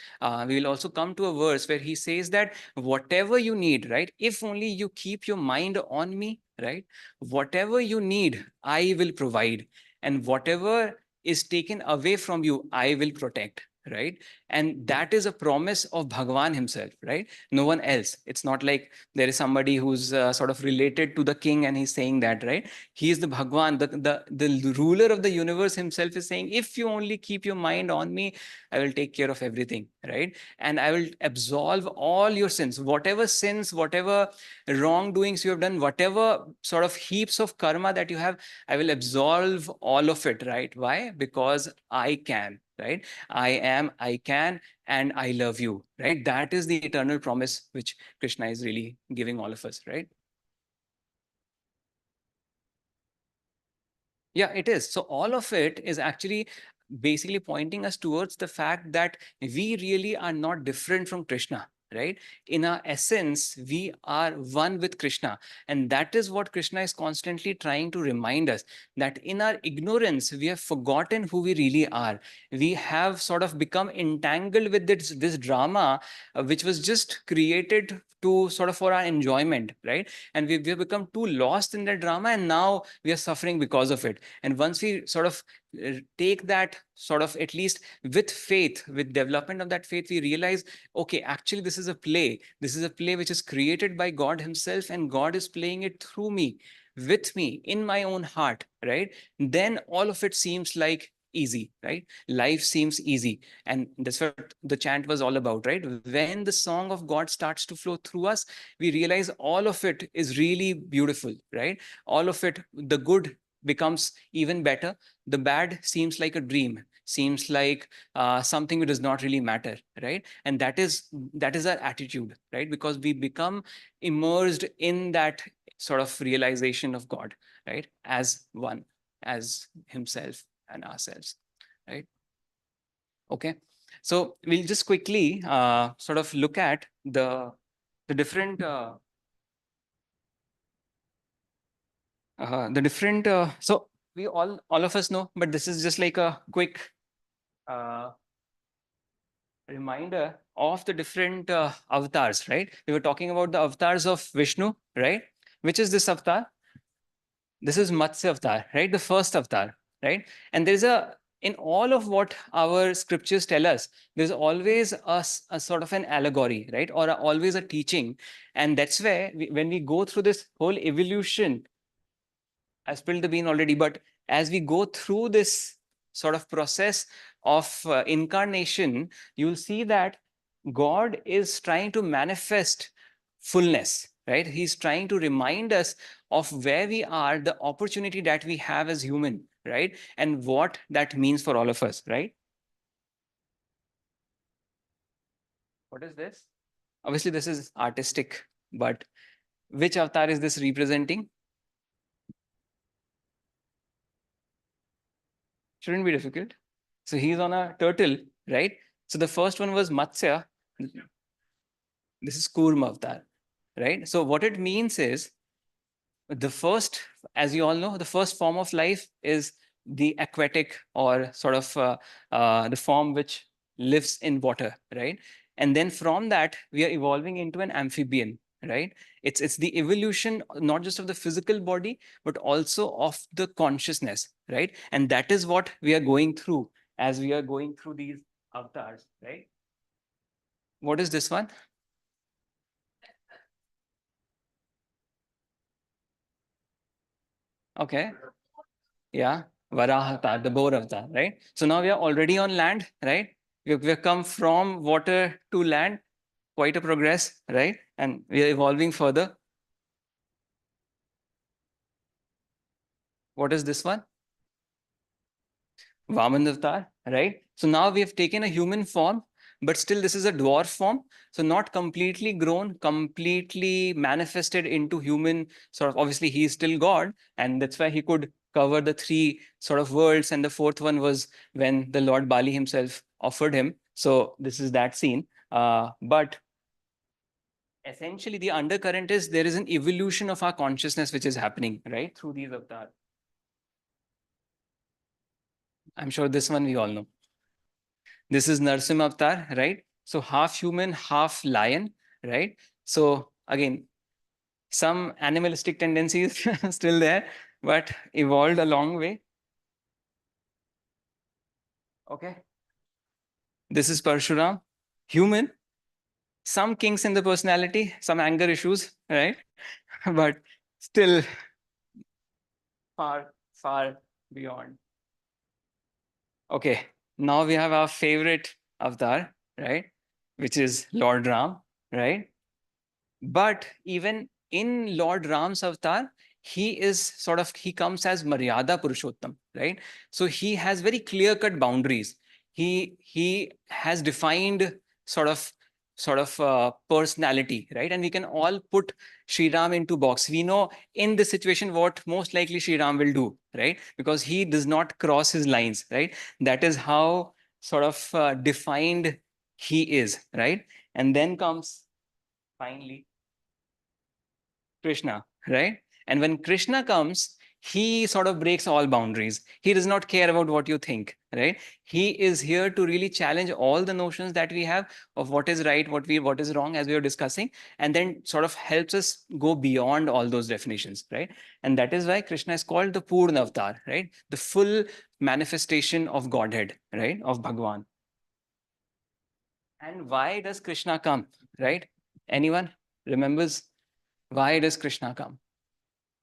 S1: We will also come to a verse where he says that whatever you need, right, if only you keep your mind on me, right, whatever you need, I will provide, and whatever is taken away from you, I will protect, right? And that is a promise of Bhagwan himself, right? No one else. It's not like there is somebody who's sort of related to the king and he's saying that, right? He is the Bhagwan, the ruler of the universe himself is saying, if you only keep your mind on me, I will take care of everything, right? And I will absolve all your sins, whatever wrongdoings you have done, whatever sort of heaps of karma that you have, I will absolve all of it, right? Why? Because I can, right? I can, and I love you, right? That is the eternal promise which Krishna is really giving all of us, right? Yeah, it is. So all of it is actually basically pointing us towards the fact that we really are not different from Krishna, right? In our essence, we are one with Krishna. And that is what Krishna is constantly trying to remind us, that in our ignorance, we have forgotten who we really are. We have sort of become entangled with this drama, which was just created to sort of for our enjoyment, right? And we have become too lost in that drama, and now we are suffering because of it. And once we sort of take that sort of, at least with faith, with development of that faith, we realize, okay, actually this is a play. This is a play which is created by God himself, and God is playing it through me, with me, in my own heart, right? Then all of it seems like easy, right? Life seems easy. And that's what the chant was all about, right? When the song of God starts to flow through us, we realize all of it is really beautiful, right? All of it, the good becomes even better. The bad seems like a dream, seems like something which does not really matter, right? And that is our attitude, right? Because we become immersed in that sort of realization of God, right? As one, as himself and ourselves, right? Okay. So we'll just quickly sort of look at the different so we all of us know, but this is just like a quick uh, reminder of the different avatars, right? We were talking about the avatars of Vishnu, right? Which is this avatar? This is Matsya avatar, right? The first avatar, right? And there's in all of what our scriptures tell us, there's always a sort of an allegory, right? Or always a teaching. And that's where when we go through this whole evolution, I spilled the bean already, but as we go through this sort of process of incarnation, you'll see that God is trying to manifest fullness, right? He's trying to remind us of where we are, the opportunity that we have as human, right? And what that means for all of us, right? What is this? Obviously, this is artistic, but which avatar is this representing? Shouldn't be difficult. So he's on a turtle, right? So the first one was Matsya. This is Kurma avatar, right? So what it means is the first, as you all know, the first form of life is the aquatic, or sort of the form which lives in water, right? And then from that, we are evolving into an amphibian, right? It's the evolution not just of the physical body, but also of the consciousness, right? And that is what we are going through as we are going through these avatars, right? What is this one? Okay. Yeah, Varaha avatar, the boar avatar, right? So now we are already on land, right? We've come from water to land, quite a progress, right? And we are evolving further. What is this one? Vaman avatar, right? So now we have taken a human form, but still this is a dwarf form. So not completely grown, completely manifested into human sort of, obviously he is still God, and that's why he could cover the three sort of worlds. And the fourth one was when the Lord Bali himself offered him. So this is that scene. But essentially the undercurrent is there is an evolution of our consciousness which is happening, right? Through these avatars. I'm sure this one we all know. This is Narsimha avatar, right? So half human, half lion, right? So again, some animalistic tendencies still there, but evolved a long way. Okay. This is Parshuram, human, some kinks in the personality, some anger issues, right? But still far, far beyond. Okay, now we have our favorite avatar, right? Which is Lord Ram, right? But even in Lord Ram's avatar, he is sort of, he comes as Maryada Purushottam, right? So he has very clear-cut boundaries. He has defined sort of personality, right? And we can all put Sri Ram into box. We know in this situation what most likely Sri Ram will do, right? Because he does not cross his lines, right? That is how sort of defined he is, right? And then comes finally Krishna, right? And when Krishna comes, he sort of breaks all boundaries. He does not care about what you think, right? He is here to really challenge all the notions that we have of what is right, what is wrong, as we were discussing, and then sort of helps us go beyond all those definitions, right? And that is why Krishna is called the Purna Avatar, right? The full manifestation of Godhead, right? Of Bhagwan. And why does Krishna come, right? Anyone remembers why does Krishna come?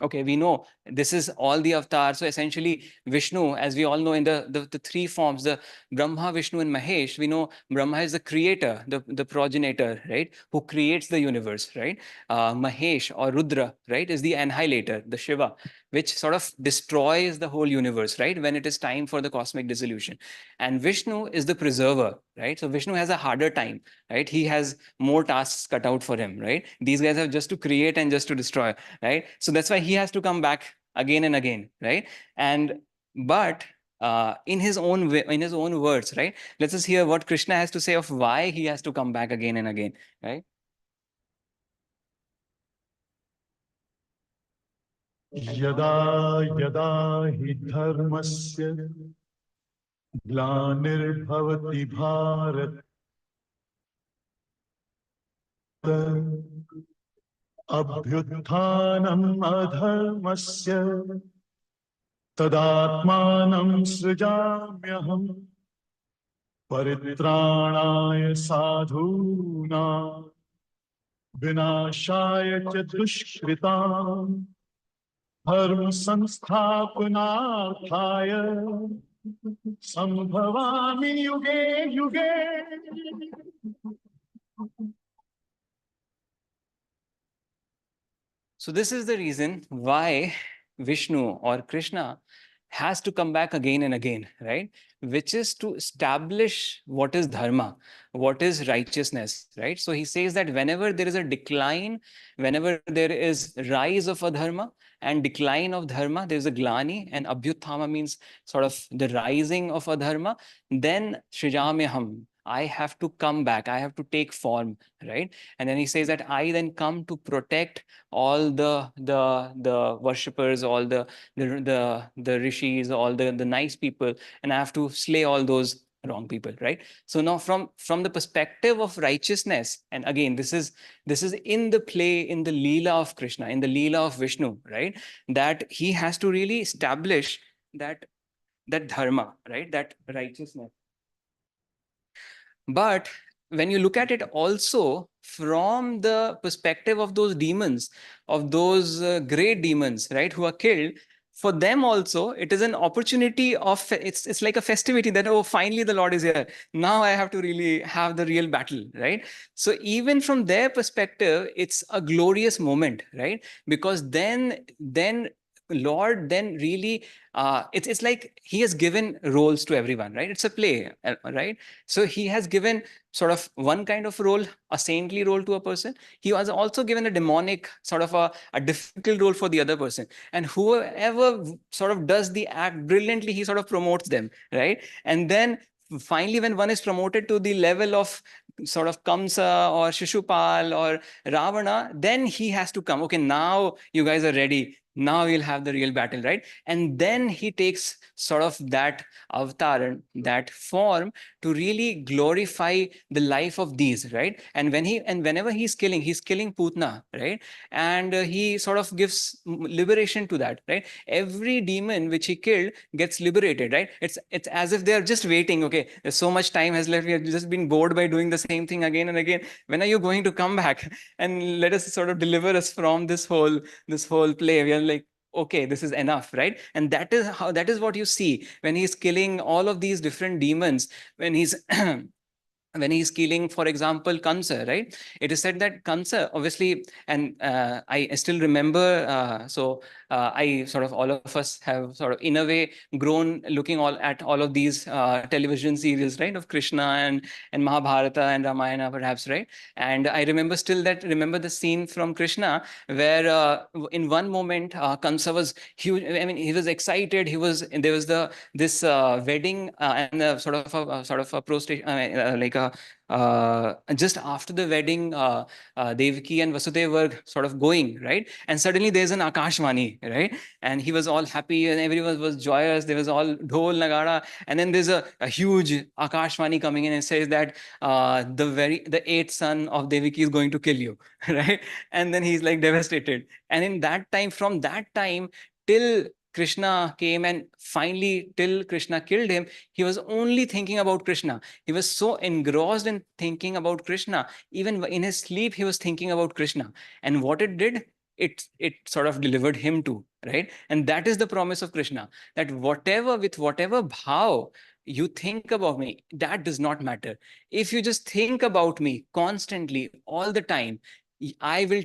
S1: Okay, we know this is all the avatars. So essentially, Vishnu, as we all know in the three forms, the Brahma, Vishnu, and Mahesh, we know Brahma is the creator, the progenitor, right? Who creates the universe, right? Mahesh or Rudra, right, is the annihilator, the Shiva, which sort of destroys the whole universe, right? When it is time for the cosmic dissolution. And Vishnu is the preserver, right? So Vishnu has a harder time, right? He has more tasks cut out for him, right? These guys have just to create and just to destroy, right? So that's why he has to come back again and again, right? And but in his own way, in his own words, right? Let's just hear what Krishna has to say of why he has to come back again and again, right?
S7: यदा यदा हि धर्मस्य ग्लानिर्भवति भारत अभ्युत्थानम् अधर्मस्य तदात्मानं सृजाम्यहम् परित्राणाय साधूनां विनाशाय च दुष्कृताम् धर्म संस्थापनार्थाय संभवामि युगे युगे.
S1: So this is the reason why Vishnu or Krishna has to come back again and again, right? Which is to establish what is dharma, what is righteousness, right? So he says that whenever there is a decline, whenever there is rise of adharma and decline of dharma, there's a glani, and abhyuthama means sort of the rising of adharma, then srijamyaham, I have to come back, I have to take form, right? And then he says that I then come to protect all the worshippers, all the rishis, all the nice people, and I have to slay all those wrong people, right? So now from the perspective of righteousness, and again this is in the play, in the leela of Krishna, in the leela of Vishnu, right? That he has to really establish that dharma, right? That righteousness. But when you look at it also from the perspective of those demons, of those great demons, right, who are killed, for them also it is an opportunity of, it's like a festivity that, oh, finally the Lord is here. Now I have to really have the real battle, right? So even from their perspective, it's a glorious moment, right? Because then Lord then really it's like he has given roles to everyone, right? It's a play, right? So he has given sort of one kind of role, a saintly role to a person. He has also given a demonic sort of a difficult role for the other person. And whoever sort of does the act brilliantly, he sort of promotes them, right? And then finally, when one is promoted to the level of sort of Kamsa or Shishupal or Ravana, then he has to come. Okay, now you guys are ready. Now we'll have the real battle, right? And then he takes sort of that avatar and that form to really glorify the life of these, right? And whenever he's killing Putna, right? And he sort of gives liberation to that, right? Every demon which he killed gets liberated, right? It's as if they're just waiting. Okay, there's so much time has left. We have just been bored by doing the same thing again and again. When are you going to come back and let us sort of deliver us from this whole play? We are like, okay, this is enough, right? And that is what you see when he's killing all of these different demons, when he's when he's killing, for example, Kansa, right? It is said that Kansa, obviously, and I still remember, I sort of, all of us have sort of, in a way, grown looking at all of these television serials, right, of Krishna and Mahabharata and Ramayana, perhaps, right? And I remember the scene from Krishna where in one moment Kansa was huge. I mean, he was excited. There was this wedding and sort of a prostration, like a just after the wedding, Devaki and Vasudeva were sort of going, right? And suddenly there's an Akashvani, right? And he was all happy and everyone was joyous. There was all dhol nagara. And then there's a huge Akashvani coming in and says that the eighth son of Devaki is going to kill you, right? And then he's like devastated. And in that time, from that time till Krishna came, and finally till Krishna killed him, he was only thinking about Krishna. He was so engrossed in thinking about Krishna. Even in his sleep, he was thinking about Krishna. And what it did, it sort of delivered him to, right? And that is the promise of Krishna, that with whatever bhav you think about me, that does not matter. If you just think about me constantly, all the time, I will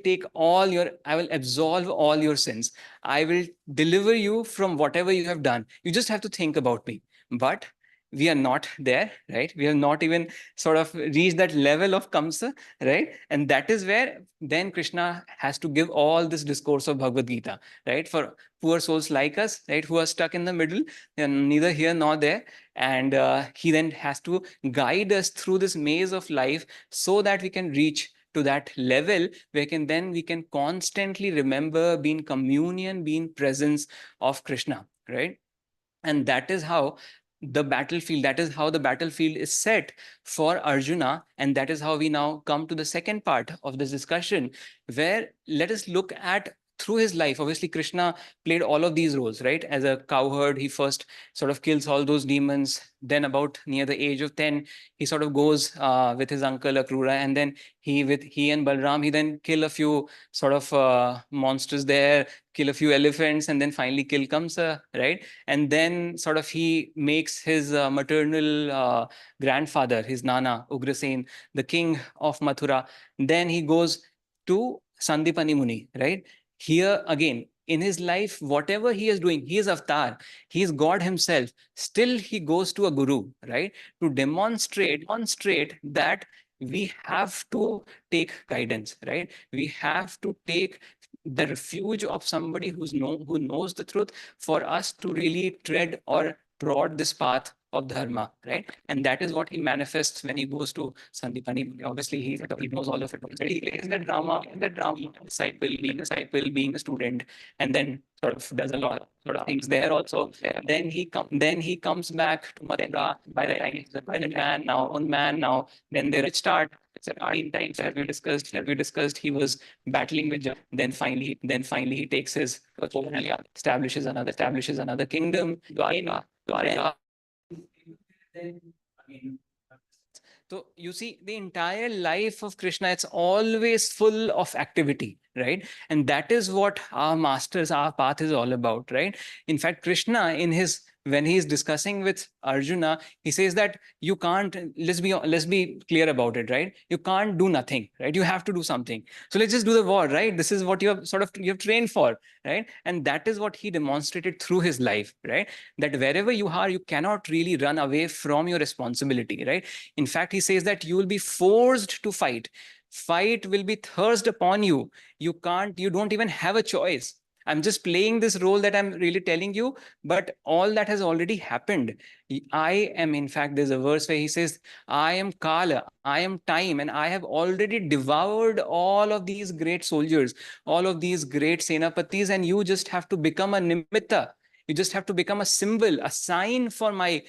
S1: absolve all your sins. I will deliver you from whatever you have done. You just have to think about me. But we are not there, right? We have not even sort of reached that level of Kamsa, right? And that is where then Krishna has to give all this discourse of Bhagavad Gita, right? For poor souls like us, right, who are stuck in the middle, and neither here nor there. And he then has to guide us through this maze of life so that we can reach to that level where we can constantly remember, be in communion, be in presence of Krishna, right? And that is how the battlefield is set for Arjuna. And that is how we now come to the second part of this discussion, where let us look at through his life. Obviously, Krishna played all of these roles, right? As a cowherd, he first sort of kills all those demons. Then about near the age of 10, he sort of goes with his uncle Akrura, and then he and Balram, he then kill a few sort of monsters there, kill a few elephants, and then finally kill Kamsa, right? And then sort of he makes his maternal grandfather, his Nana, Ugrasen, the king of Mathura. Then he goes to Sandipani Muni, right? Here again, in his life, whatever he is doing, he is avatar, he is God himself. Still, he goes to a guru, right, to demonstrate that we have to take guidance, right? We have to take the refuge of somebody who knows the truth for us to really tread or trod this path of dharma, right? And that is what he manifests when he goes to Sandipani. Obviously, he knows all of it. He plays the drama, disciple, being a student, and then sort of does a lot of things there also. Then he comes back to Mathura. By the time he's a man now. Then there it start. It's a in times that we discussed. He was battling with Jam. Then finally he takes his establishes another kingdom. Dwarka. So you see, the entire life of Krishna, it's always full of activity, right? And that is what our path is all about, right? In fact, Krishna, when he's discussing with Arjuna, he says that you can't, let's be clear about it, right? You can't do nothing, right? You have to do something. So let's just do the war, right? This is what you have trained for, right? And that is what he demonstrated through his life, right? That wherever you are, you cannot really run away from your responsibility, right? In fact, he says that you will be forced to fight. Fight will be thrust upon you. You don't even have a choice. I'm just playing this role that I'm really telling you, but all that has already happened. I am, in fact, there's a verse where he says, I am Kala, I am time, and I have already devoured all of these great soldiers, all of these great senapatis, and you just have to become a nimitta. You just have to become a symbol, a sign for my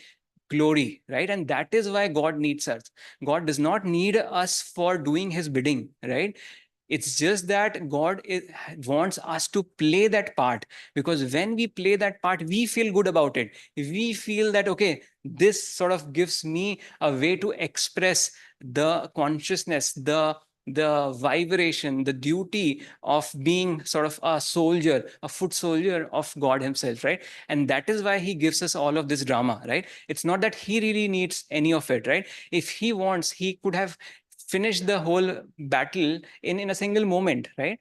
S1: glory, right? And that is why God needs us. God does not need us for doing his bidding, right? It's just that wants us to play that part, because when we play that part, we feel good about it. We feel that, okay, this sort of gives me a way to express the consciousness, the vibration, the duty of being sort of a soldier, a foot soldier of God himself, right? And that is why he gives us all of this drama, right? It's not that he really needs any of it, right? If he wants, he could have finished the whole battle in a single moment, right?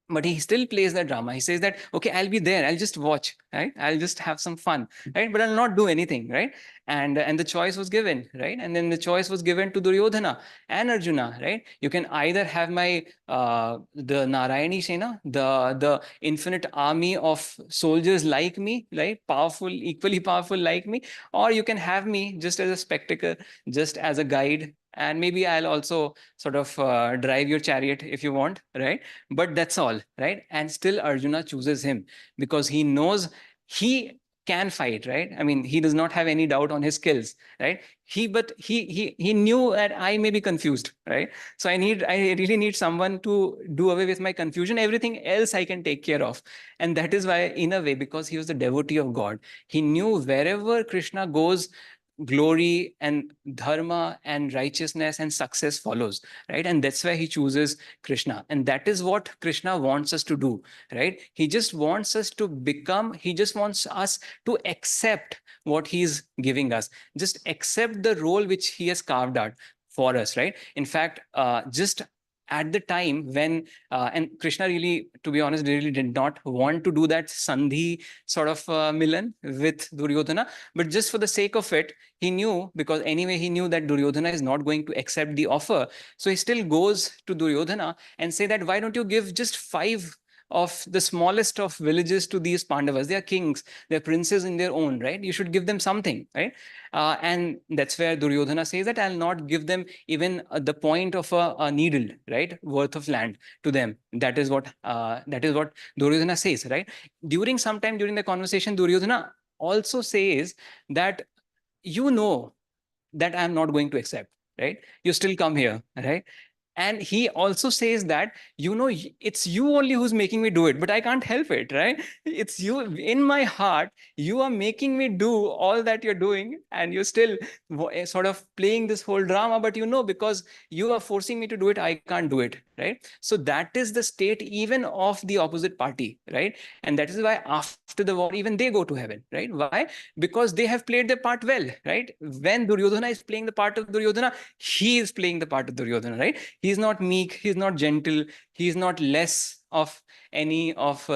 S1: But he still plays that drama. He says that, okay, I'll be there, I'll just watch, right? I'll just have some fun, right? But I'll not do anything, right? And the choice was given, right? And then the choice was given to Duryodhana and Arjuna, right? You can either have my the Narayani Sena, the infinite army of soldiers like me, right? Powerful, equally powerful like me, or you can have me just as a spectacle, just as a guide, and maybe I'll also sort of drive your chariot if you want, right? But that's all, right? And still Arjuna chooses him because he knows he can fight, right? I mean, he does not have any doubt on his skills, right? He knew that I may be confused, right? So I really need someone to do away with my confusion. Everything else I can take care of. And that is why, in a way, because he was the devotee of God, he knew wherever Krishna goes, glory and dharma and righteousness and success follows, right? And that's why he chooses Krishna. And that is what Krishna wants us to do, right? He just wants us to he just wants us to accept what he's giving us. Just accept the role which he has carved out for us, right? In fact, just at the time when, and Krishna really, to be honest, really did not want to do that Sandhi sort of Milan with Duryodhana, but just for the sake of it, he knew, because anyway, he knew that Duryodhana is not going to accept the offer. So he still goes to Duryodhana and say that, why don't you give just 5 of the smallest of villages to these Pandavas? They are kings, they're princes in their own, right? You should give them something, right? And that's where Duryodhana says that I'll not give them even the point of a needle, right, worth of land to them. That is what Duryodhana says, right? During the conversation, Duryodhana also says that, you know, that I'm not going to accept, right? You still come here, right? And he also says that, you know, it's you only who's making me do it, but I can't help it, right? It's you in my heart. You are making me do all that you're doing, and you're still sort of playing this whole drama, but you know, because you are forcing me to do it, I can't do it, right? So that is the state even of the opposite party, right? And that is why after the war, even they go to heaven, right? Why? Because they have played their part well, right? When Duryodhana is playing the part of Duryodhana, he is playing the part of Duryodhana, right? He's not meek, he's not gentle, he's not less of any of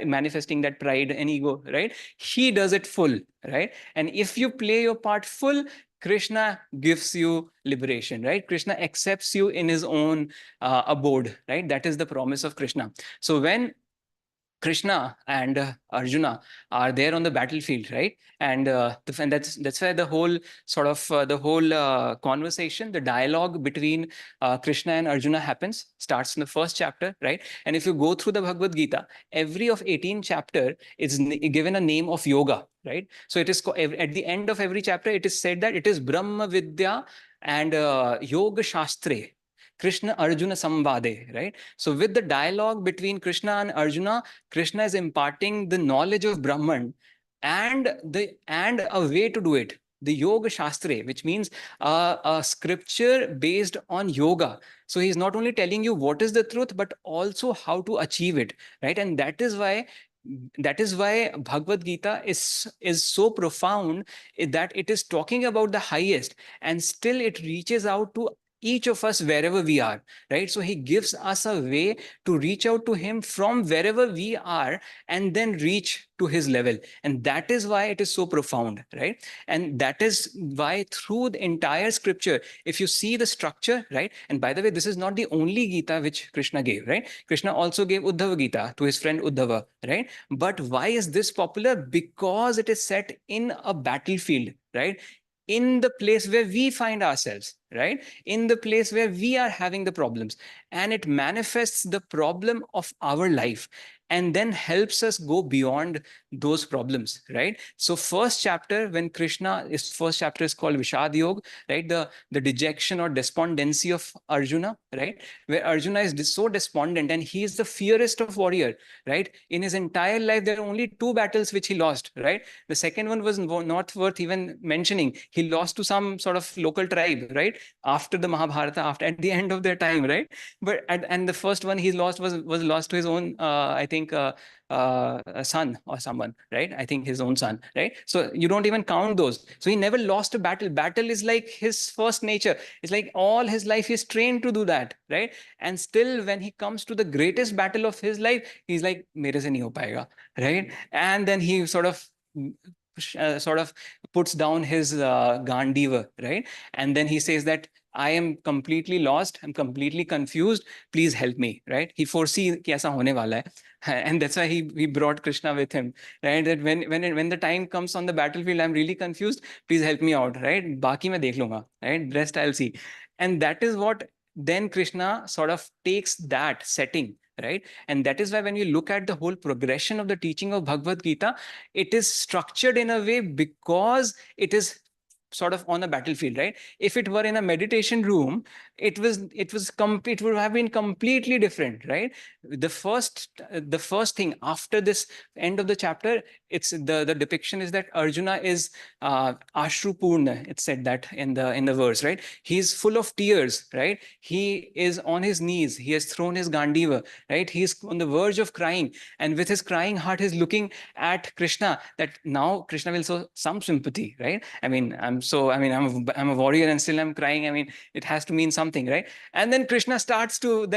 S1: manifesting that pride and ego, right? He does it full, right? And if you play your part full, Krishna gives you liberation, right? Krishna accepts you in his own abode, right? That is the promise of Krishna. So when Krishna and Arjuna are there on the battlefield, right? And and that's where the whole sort of the whole conversation, the dialogue between Krishna and Arjuna happens. Starts in the first chapter, right? And if you go through the Bhagavad Gita, every of 18 chapter is given a name of yoga, right? So it is at the end of every chapter, it is said that it is Brahma Vidya and Yoga Shastre. Krishna Arjuna Samvade, right? So with the dialogue between Krishna and Arjuna, Krishna is imparting the knowledge of Brahman and a way to do it, the Yoga Shastre, which means a scripture based on yoga. So he's not only telling you what is the truth, but also how to achieve it, right? And that is why Bhagavad Gita is so profound, that it is talking about the highest, and still it reaches out to each of us wherever we are, right? So he gives us a way to reach out to him from wherever we are and then reach to his level. And that is why it is so profound, right? And that is why through the entire scripture, if you see the structure, right? And by the way, this is not the only Gita which Krishna gave, right? Krishna also gave Uddhava Gita to his friend Uddhava, right? But why is this popular? Because it is set in a battlefield, right? In the place where we find ourselves, right? In the place where we are having the problems, and it manifests the problem of our life and then helps us go beyond those problems, right? So first chapter, when Krishna is first chapter is called Vishad Yoga, right? The dejection or despondency of Arjuna, right? Where Arjuna is so despondent, and he is the fiercest of warrior, right? In his entire life, there are only 2 battles which he lost, right? The second one was not worth even mentioning. He lost to some sort of local tribe, right? After the Mahabharata, after at the end of their time, right? But and the first one he lost was lost to his own, I think, a son or someone, right? I think his own son, right? So you don't even count those. So he never lost a battle. Battle is like his first nature. It's like all his life he's trained to do that, right? And still, when he comes to the greatest battle of his life, he's like, "Mere se nahi ho payega," right? And then he sort of puts down his Gandiva, right? And then he says that I am completely lost, I'm completely confused, please help me, right? He foresees कि ऐसा होने वाला है. And that's why he brought Krishna with him, right? That when the time comes on the battlefield, I'm really confused, please help me out, right? बाकी मैं देख लूंगा, right? Rest I'll see. And that is what then Krishna sort of takes that setting, right? And that is why when you look at the whole progression of the teaching of Bhagavad Gita, it is structured in a way because it is sort of on a battlefield, right? If it were in a meditation room, it would have been completely different, right? The first thing after this end of the chapter, it's the depiction is that Arjuna is ashrupurna. It's said that in the verse, right? He's full of tears, right? He is on his knees. He has thrown his Gandiva, right? He's on the verge of crying, and with his crying heart, he's looking at Krishna. That now Krishna will show some sympathy, right? I'm a warrior and still I'm crying. I mean, it has to mean something, right? And then Krishna starts to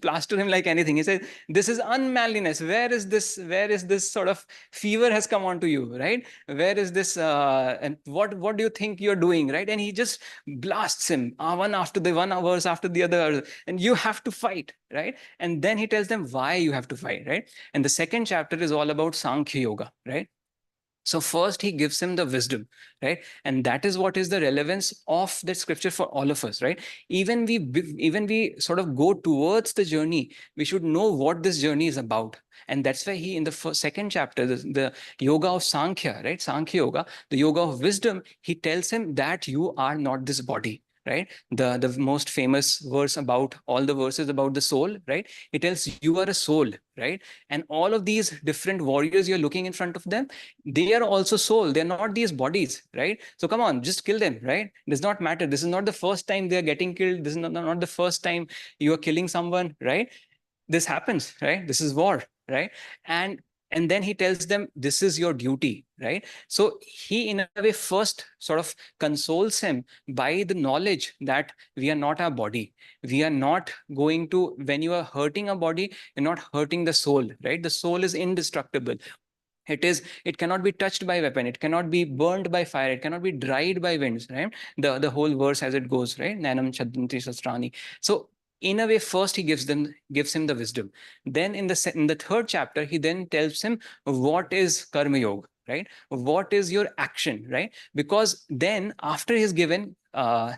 S1: plaster him like anything. He says, "This is unmanliness. Where is this sort of fever has come onto you, right? Where is this? And what do you think you're doing, right?" And he just blasts him one verse after the other, and you have to fight, right? And then he tells them why you have to fight, right? And the second chapter is all about Sankhya Yoga, right? So first he gives him the wisdom, right? And that is what is the relevance of that scripture for all of us, right? Even we sort of go towards the journey, we should know what this journey is about. And that's why he, in the second chapter, the yoga of Sankhya, right? Sankhya Yoga, the yoga of wisdom, he tells him that you are not this body, right? The most famous verse about all the verses about the soul, right? It tells you are a soul, right? And all of these different warriors you're looking in front of them, they are also soul. They're not these bodies, right? So come on, just kill them, right? It does not matter. This is not the first time they're getting killed. This is not the first time you are killing someone, right? This happens, right? This is war, right? And And then he tells them, this is your duty, right? So he, in a way, first sort of consoles him by the knowledge that we are not our body. We are not going to, when you are hurting a body, you're not hurting the soul, right? The soul is indestructible. It cannot be touched by weapon, it cannot be burned by fire, it cannot be dried by winds, right? The whole verse as it goes, right? Nanam chadanti sastrani. So in a way, first he gives him the wisdom. Then in the third chapter, he then tells him what is karma yoga, right? What is your action, right? Because then after he's given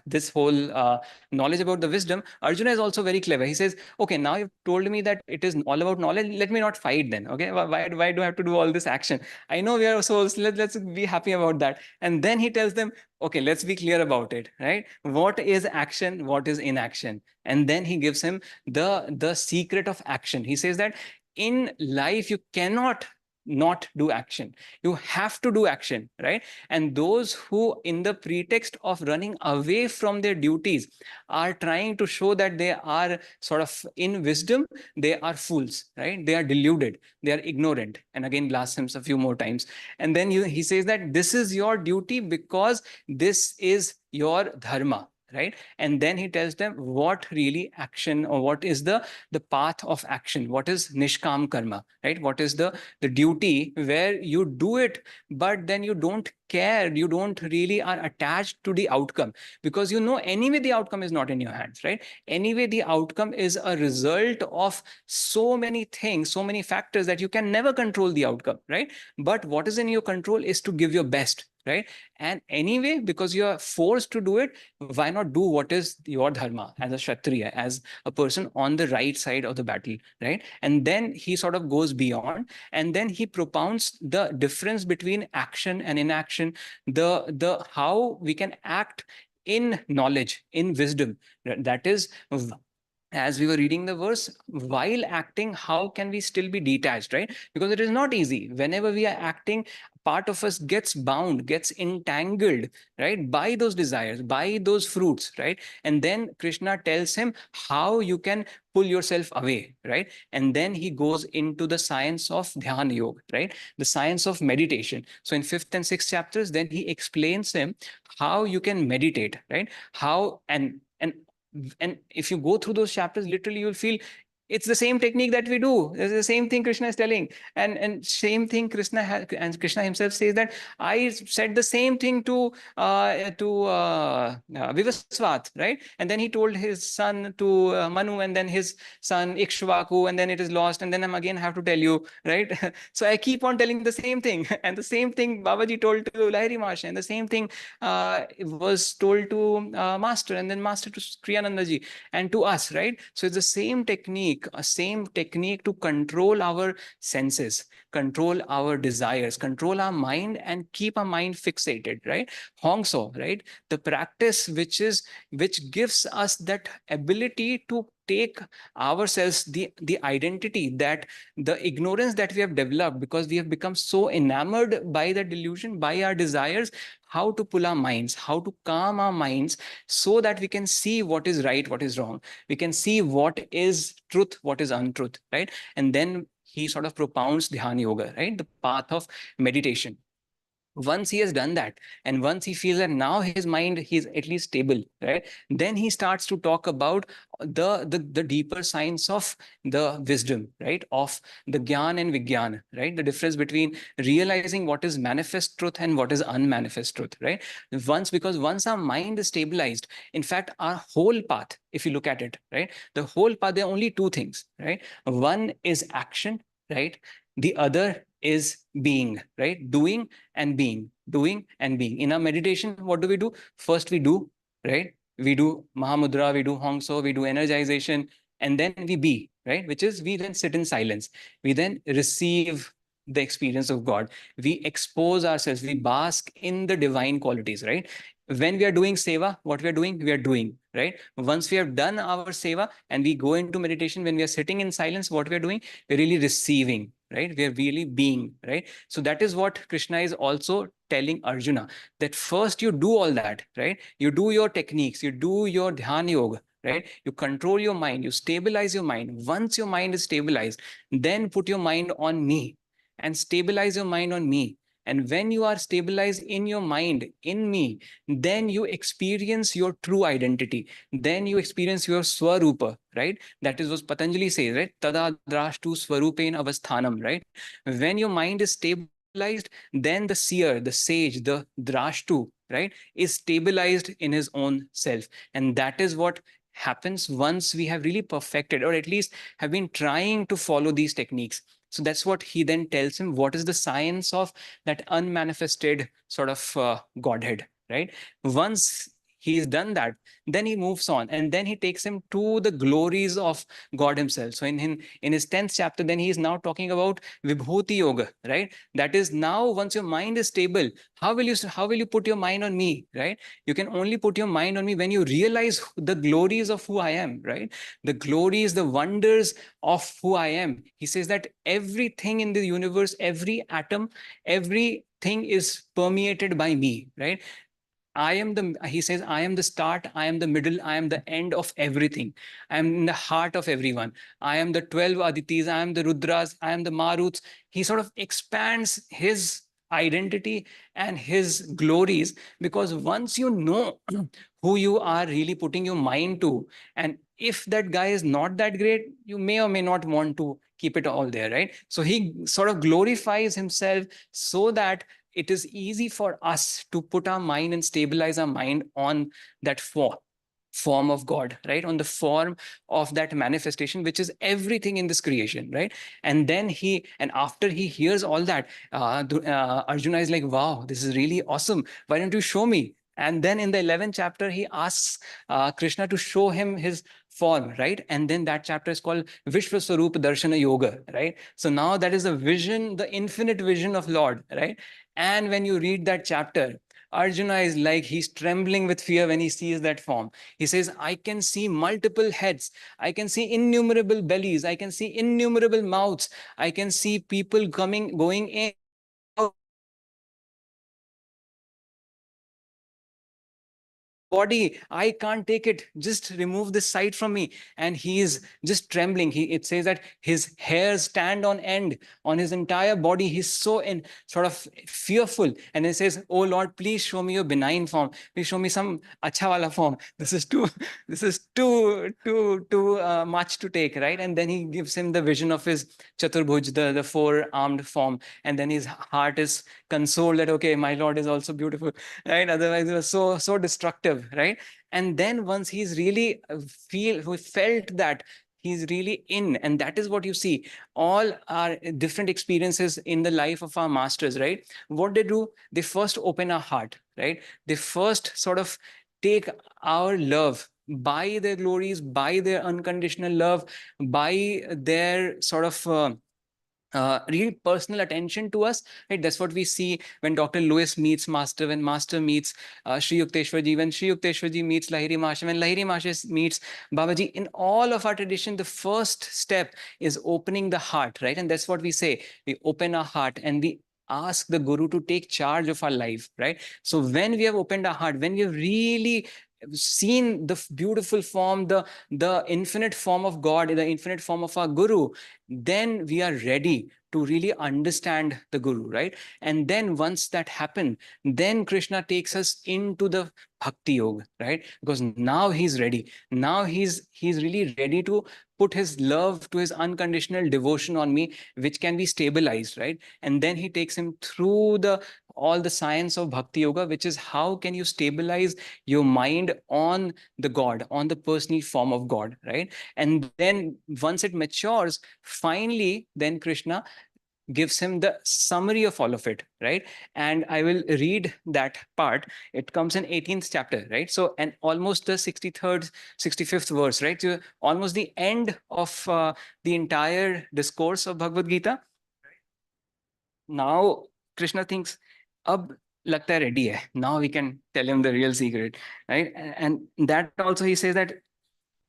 S1: this whole knowledge about the wisdom, Arjuna is also very clever. He says, okay, now you've told me that it is all about knowledge. Let me not fight then. Okay, why do I have to do all this action? I know we are souls. Let's be happy about that. And then he tells them, okay, let's be clear about it, right? What is action? What is inaction? And then he gives him the secret of action. He says that in life you cannot not do action. You have to do action, right? And those who, in the pretext of running away from their duties, are trying to show that they are sort of in wisdom, they are fools, right? They are deluded, they are ignorant. And again, blasphemes a few more times. And then he says that this is your duty because this is your dharma, right? And then he tells them what really action, or what is the path of action, what is nishkam karma, right? What is the duty where you do it, but then you don't care, you don't really are attached to the outcome, because you know anyway the outcome is not in your hands, right? Anyway, the outcome is a result of so many things, so many factors, that you can never control the outcome, right? But what is in your control is to give your best, right? And anyway, because you are forced to do it, why not do what is your dharma as a kshatriya, as a person on the right side of the battle, right? And then he sort of goes beyond, and then he propounds the difference between action and inaction, the how we can act in knowledge, in wisdom. That is, as we were reading the verse, while acting, how can we still be detached, right? Because it is not easy. Whenever we are acting, part of us gets bound, gets entangled, right, by those desires, by those fruits, right? And then Krishna tells him how you can pull yourself away, right? And then he goes into the science of dhyana yoga, right? The science of meditation. So in 5th and 6th chapters, then he explains him how you can meditate, right? How and if you go through those chapters, literally you'll feel it's the same technique that we do. It's the same thing Krishna is telling, and same thing and Krishna himself says that I said the same thing to Vivasvat, right? And then he told his son to Manu, and then his son Ikshvaku, and then it is lost, and then I'm again have to tell you, right? So I keep on telling the same thing, and the same thing Babaji told to Lahiri Maharshi, and the same thing was told to Master, and then Master to Kriyanandaji, and to us, right? So it's the same technique, a same technique to control our senses, control our desires, control our mind, and keep our mind fixated, right? Hongso, right? The practice which gives us that ability to take ourselves, the identity, that the ignorance that we have developed because we have become so enamored by the delusion, by our desires, how to pull our minds, how to calm our minds, so that we can see what is right, what is wrong. We can see what is truth, what is untruth, right? And then he sort of propounds dhyana yoga, right? The path of meditation. Once he has done that, and once he feels that now his mind, he's at least stable, right? Then he starts to talk about the deeper science of the wisdom, right? Of the gyan and vigyan, right? The difference between realizing what is manifest truth and what is unmanifest truth, right? Because once our mind is stabilized, in fact, our whole path, if you look at it, right? The whole path, there are only two things, right? One is action, right? The other is being, right? Doing and being, doing and being. In our meditation, what do? First we do, right? We do Mahamudra, we do Hongso, we do energization, and then we be, right? Which is we then sit in silence. We then receive the experience of God. We expose ourselves, we bask in the divine qualities, right? When we are doing seva, what we are doing, right? Once we have done our seva and we go into meditation, when we are sitting in silence, what we are doing, we're really receiving, right? We are really being, right? So that is what Krishna is also telling Arjuna, that first you do all that, right? You do your techniques, you do your dhyana yoga, right? You control your mind, you stabilize your mind. Once your mind is stabilized, then put your mind on me. and stabilize your mind on me. And when you are stabilized in your mind, in me, then you experience your true identity. Then you experience your Swarupa, right? That is what Patanjali says, right? Tada drashtu swarupen avasthanam, right? When your mind is stabilized, then the seer, the sage, the drashtu, right, is stabilized in his own self. And that is what happens once we have really perfected, or at least have been trying to follow these techniques. So that's what he then tells him, what is the science of that unmanifested sort of Godhead, right? Once he's done that, then he moves on, and then he takes him to the glories of God himself. So in his 10th chapter, then he is now talking about Vibhuti Yoga, right? That is, now once your mind is stable, how will you put your mind on me, right? You can only put your mind on me when you realize the glories of who I am, right? The glories, the wonders of who I am. He says that everything in the universe, every atom, everything is permeated by me, right? He says, I am the start, I am the middle, I am the end of everything. I am in the heart of everyone. I am the 12 Aditis, I am the Rudras, I am the Maruts. He sort of expands his identity and his glories, because once you know who you are really putting your mind to, and if that guy is not that great, you may or may not want to keep it all there, right? So he sort of glorifies himself so that it is easy for us to put our mind and stabilize our mind on that form of God, right? On the form of that manifestation, which is everything in this creation, right? And then after he hears all that, Arjuna is like, wow, this is really awesome. Why don't you show me? And then in the 11th chapter, he asks Krishna to show him his form, right? And then that chapter is called Vishwaswarup Darshana Yoga, right? So now that is the vision, the infinite vision of Lord, right? And when you read that chapter, Arjuna is like, he's trembling with fear when he sees that form. He says, I can see multiple heads. I can see innumerable bellies. I can see innumerable mouths. I can see people coming, going in, out. Body, I can't take it, just remove this sight from me. And he is just trembling. It says that his hairs stand on end on his entire body. He's so sort of fearful, and he says, oh Lord, please show me your benign form, please show me some acha wala form. This is too much to take, right? And then he gives him the vision of his chaturbhuj, the four-armed form, and then his heart is consoled that, okay, my Lord is also beautiful, right? Otherwise it was so destructive, right? And then once he's really felt that he's really in, and that is what you see, all our different experiences in the life of our masters, right? What they do, they first open our heart, right? They first sort of take our love by their glories, by their unconditional love, by their sort of real personal attention to us, right? That's what we see when Dr. Lewis meets Master, when Master meets Sri Yukteswarji, when Sri Yukteswarji meets Lahiri Mahasaya, when Lahiri Mahasaya meets Babaji. In all of our tradition, the first step is opening the heart, right? And that's what we say. We open our heart and we ask the Guru to take charge of our life, right? So when we have opened our heart, when we have really seen the beautiful form, the infinite form of God, the infinite form of our Guru, then we are ready to really understand the Guru, right? And then once that happened, then Krishna takes us into the Bhakti Yoga, right? Because now he's ready. Now he's really ready to put his love to his unconditional devotion on me, which can be stabilized, right? And then he takes him through all the science of Bhakti Yoga, which is how can you stabilize your mind on the God, on the personal form of God, right? And then once it matures, finally, then Krishna gives him the summary of all of it, right? And I will read that part. It comes in 18th chapter, right? So, and almost the 63rd, 65th verse, right? So almost the end of the entire discourse of Bhagavad Gita. Now Krishna thinks, ab lagta hai ready hai. Now we can tell him the real secret, right? And that also he says that,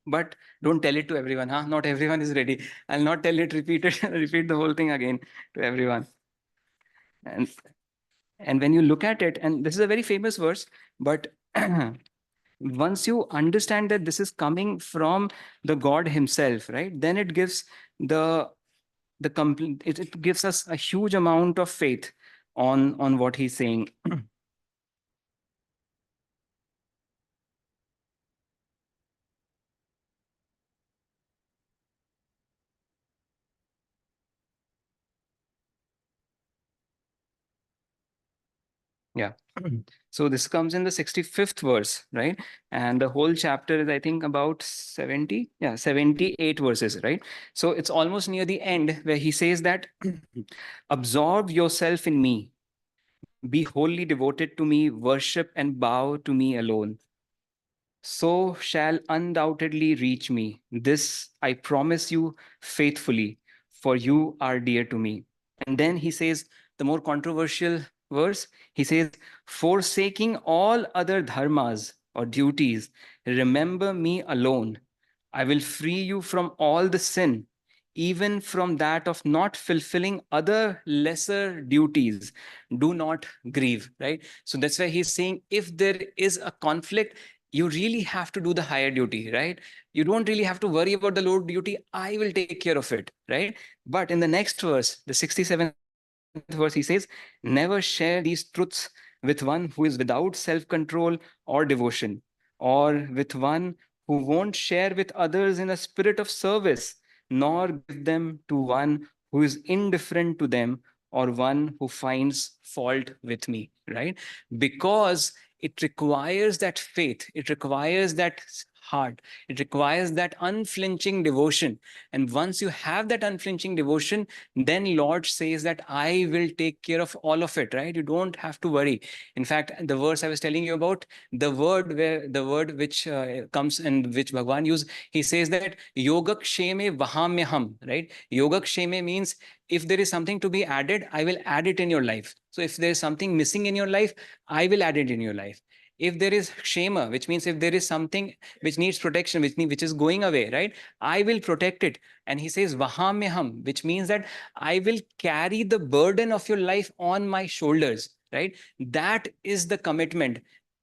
S1: but don't tell it to everyone, huh? Not everyone is ready. I'll not tell it, repeat it, repeat the whole thing again to everyone. And when you look at it, and this is a very famous verse, but once you understand that this is coming from the God himself, right? Then it gives the it gives us a huge amount of faith on what he's saying. Yeah. So this comes in the 65th verse, right? And the whole chapter is, I think, about 70, 78 verses, right? So it's almost near the end where he says that absorb yourself in me, be wholly devoted to me, worship and bow to me alone. So shall undoubtedly reach me. This I promise you faithfully, for you are dear to me. And then he says the more controversial verse, he says, forsaking all other dharmas or duties, remember me alone. I will free you from all the sin, even from that of not fulfilling other lesser duties. Do not grieve, right? So that's why he's saying if there is a conflict, you really have to do the higher duty, right? You don't really have to worry about the lower duty. I will take care of it, right? But in the next verse, the 67th verse, he says, never share these truths with one who is without self control or devotion, or with one who won't share with others in a spirit of service, nor give them to one who is indifferent to them, or one who finds fault with me, right? Because it requires that faith, it requires that heart, it requires that unflinching devotion. And once you have that unflinching devotion, then Lord says that I will take care of all of it, right? You don't have to worry. In fact, the verse I was telling you about, the word which comes and which Bhagwan used, he says that yogaksheme vahamyaham, right? Yogaksheme means if there is something to be added, I will add it in your life. So if there is something missing in your life, I will add it in your life. If there is shema, which means if there is something which needs protection, which is going away, right? I will protect it. And he says vahamyaham, which means that I will carry the burden of your life on my shoulders, right? That is the commitment.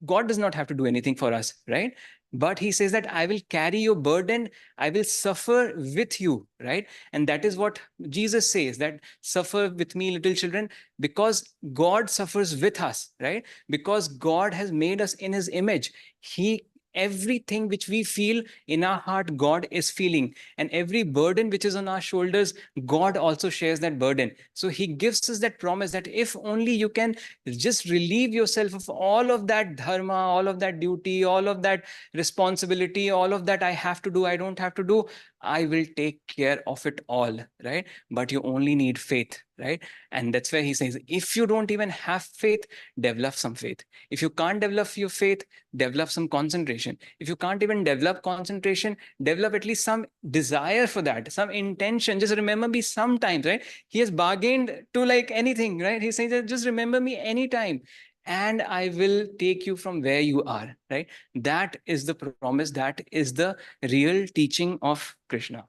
S1: God does not have to do anything for us, right? But he says that I will carry your burden, I will suffer with you, right? And that is what Jesus says, that suffer with me, little children, because God suffers with us, right? Because God has made us in his image. He Everything which we feel in our heart, God is feeling. And every burden which is on our shoulders, God also shares that burden. So he gives us that promise that if only you can just relieve yourself of all of that dharma, all of that duty, all of that responsibility, all of that I have to do, I don't have to do, I will take care of it all, right? But you only need faith, right? And that's where he says, if you don't even have faith, develop some faith. If you can't develop your faith, develop some concentration. If you can't even develop concentration, develop at least some desire for that, some intention. Just remember me sometimes, right? He has bargained to like anything, right? He says that just remember me anytime and I will take you from where you are, right? That is the promise. That is the real teaching of Krishna.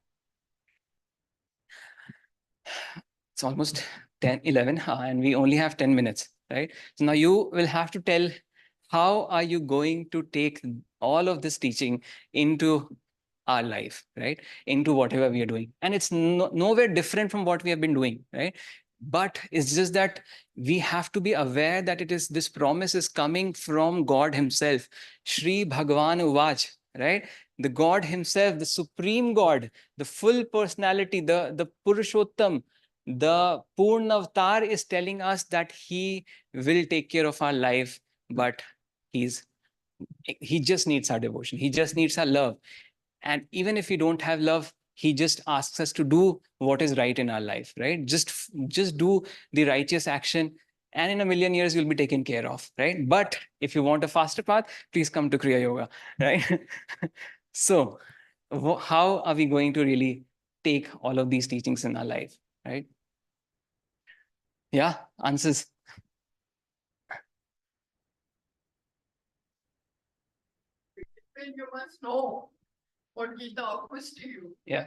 S1: It's almost 10, 11, and we only have 10 minutes, right? So now you will have to tell, how are you going to take all of this teaching into our life, right? Into whatever we are doing. And it's nowhere different from what we have been doing, right? But it's just that we have to be aware that this promise is coming from God himself. Shri Bhagavan Uvach, right? The God himself, the supreme God, the full personality, the Purushottam, the Purna Avatar is telling us that he will take care of our life, but he just needs our devotion. He just needs our love. And even if we don't have love, he just asks us to do what is right in our life, right? Just do the righteous action, and in a million years you'll be taken care of, right? But if you want a faster path, please come to Kriya Yoga, right? So how are we going to really take all of these teachings in our life, right? Yeah, answers.
S8: When you must know what Gita offers to you.
S1: Yeah.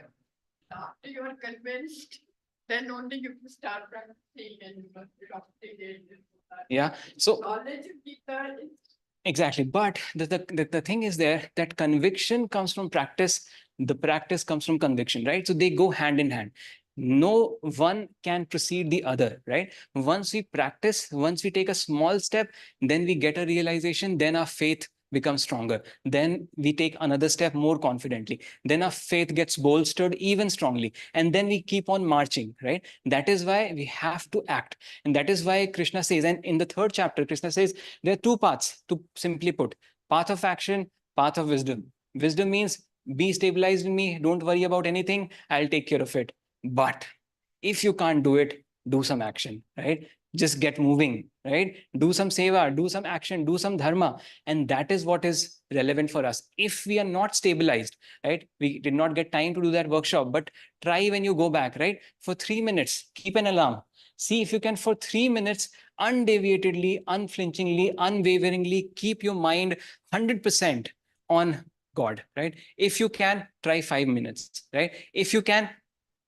S8: After you are convinced, then only you can start practicing and you must be updated.
S1: Yeah. So
S8: knowledge of Gita is
S1: exactly. But the thing is there that conviction comes from practice. The practice comes from conviction, right? So they go hand in hand. No one can precede the other, right? Once we practice, once we take a small step, then we get a realization, then our faith becomes stronger. Then we take another step more confidently. Then our faith gets bolstered even strongly. And then we keep on marching, right? That is why we have to act. And that is why Krishna says, and in the 3rd chapter, Krishna says, there are 2 paths, to simply put: path of action, path of wisdom. Wisdom means be stabilized in me, don't worry about anything, I'll take care of it. But if you can't do it, do some action, right? Just get moving, right? Do some seva, do some action, do some dharma. And that is what is relevant for us. If we are not stabilized, right? We did not get time to do that workshop, but try when you go back, right? For 3 minutes, keep an alarm. See if you can, for 3 minutes, undeviatedly, unflinchingly, unwaveringly keep your mind 100% on God, right? If you can, try 5 minutes, right? If you can,